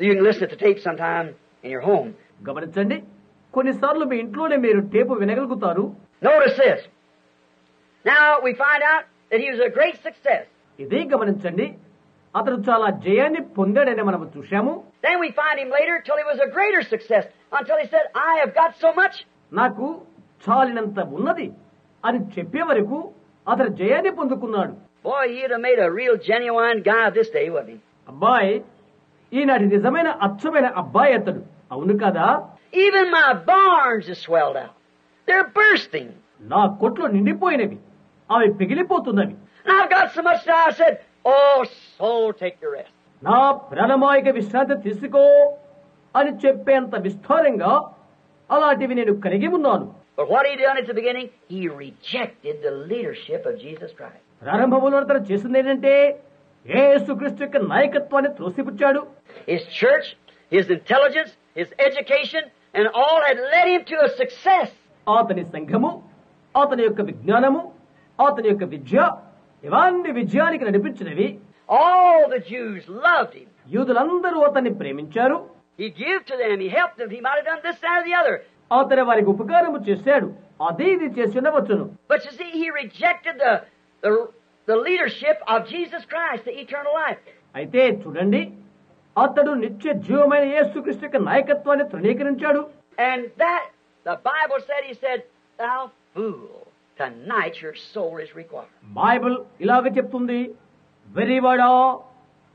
you can listen to the tape sometime in your home. గమనించండి, కొన్నిసార్లు మీ ఇంట్లోనే మీరు tape వినగలుగుతారు. Notice this. Now we find out that he was a great success. ఇదే గమనించండి, అతను చాలా జయాన్ని పొందాడని మనం చూశాము. Then we find him later till he was a greater success, until he said, I have got so much. నాకు చాలినంత ఉన్నది అని చెప్పే వరకు అతను జయాన్ని పొందుకున్నాడు. Boy, he'd have made a real genuine guy this day, wouldn't he? అబ్బాయి, ఈనాటి నిజమైన అచ్చమైన అబ్బాయి అతడు, అవును కదా? Even my barns are swelled out. They're bursting. నా కొట్లు నిండిపోయినవి, అవి పిగిలిపోతున్నవి. And I've got so much now, I said, oh, soul, take your rest. నా ప్రాణమాయిక విశ్రాంతి తీసుకో అని చెప్పేంత విస్తారంగా అలాంటివి నేను కలిగి ఉన్నాను. But what he done at the beginning, he rejected the leadership of Jesus Christ. ప్రారంభంలో అతను చేసింది ఏంటంటే యేసుక్రీస్తు యొక్క నాయకత్వాన్ని త్రోసిపుచ్చాడు. His church, his intelligence, his education, and all had led him to a success. అతని సంఘము, అతని యొక్క విజ్ఞానము, అతని యొక్క విద్య, ఇవన్నీ విజయానికి నడిపించినవి. All the Jews loved him. యూదులందరూ అతన్ని ప్రేమించారు. He gave to them, he helped them, he might have done this, that, or the other. అతను వారికి ఉపకారము చేశాడు, అదే ఇది చేసి ఉండవచ్చును. But you see, he rejected the leadership of Jesus Christ, the eternal life. అయితే చూడండి, అతడు నిత్య జీవమైన యేసుక్రీస్తు యొక్క నాయకత్వాన్ని తృణీకరించాడు. And that, the Bible said, he said, thou fool, tonight your soul is required. Bible ఇలాగ చెప్తుంది, వెర్రివాడా,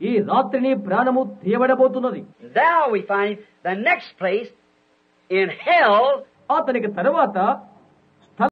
ఈ రాత్రి నీ ప్రాణము తీయబడబోతున్నది. Now we find the next place in hell. అతనికి తరువాత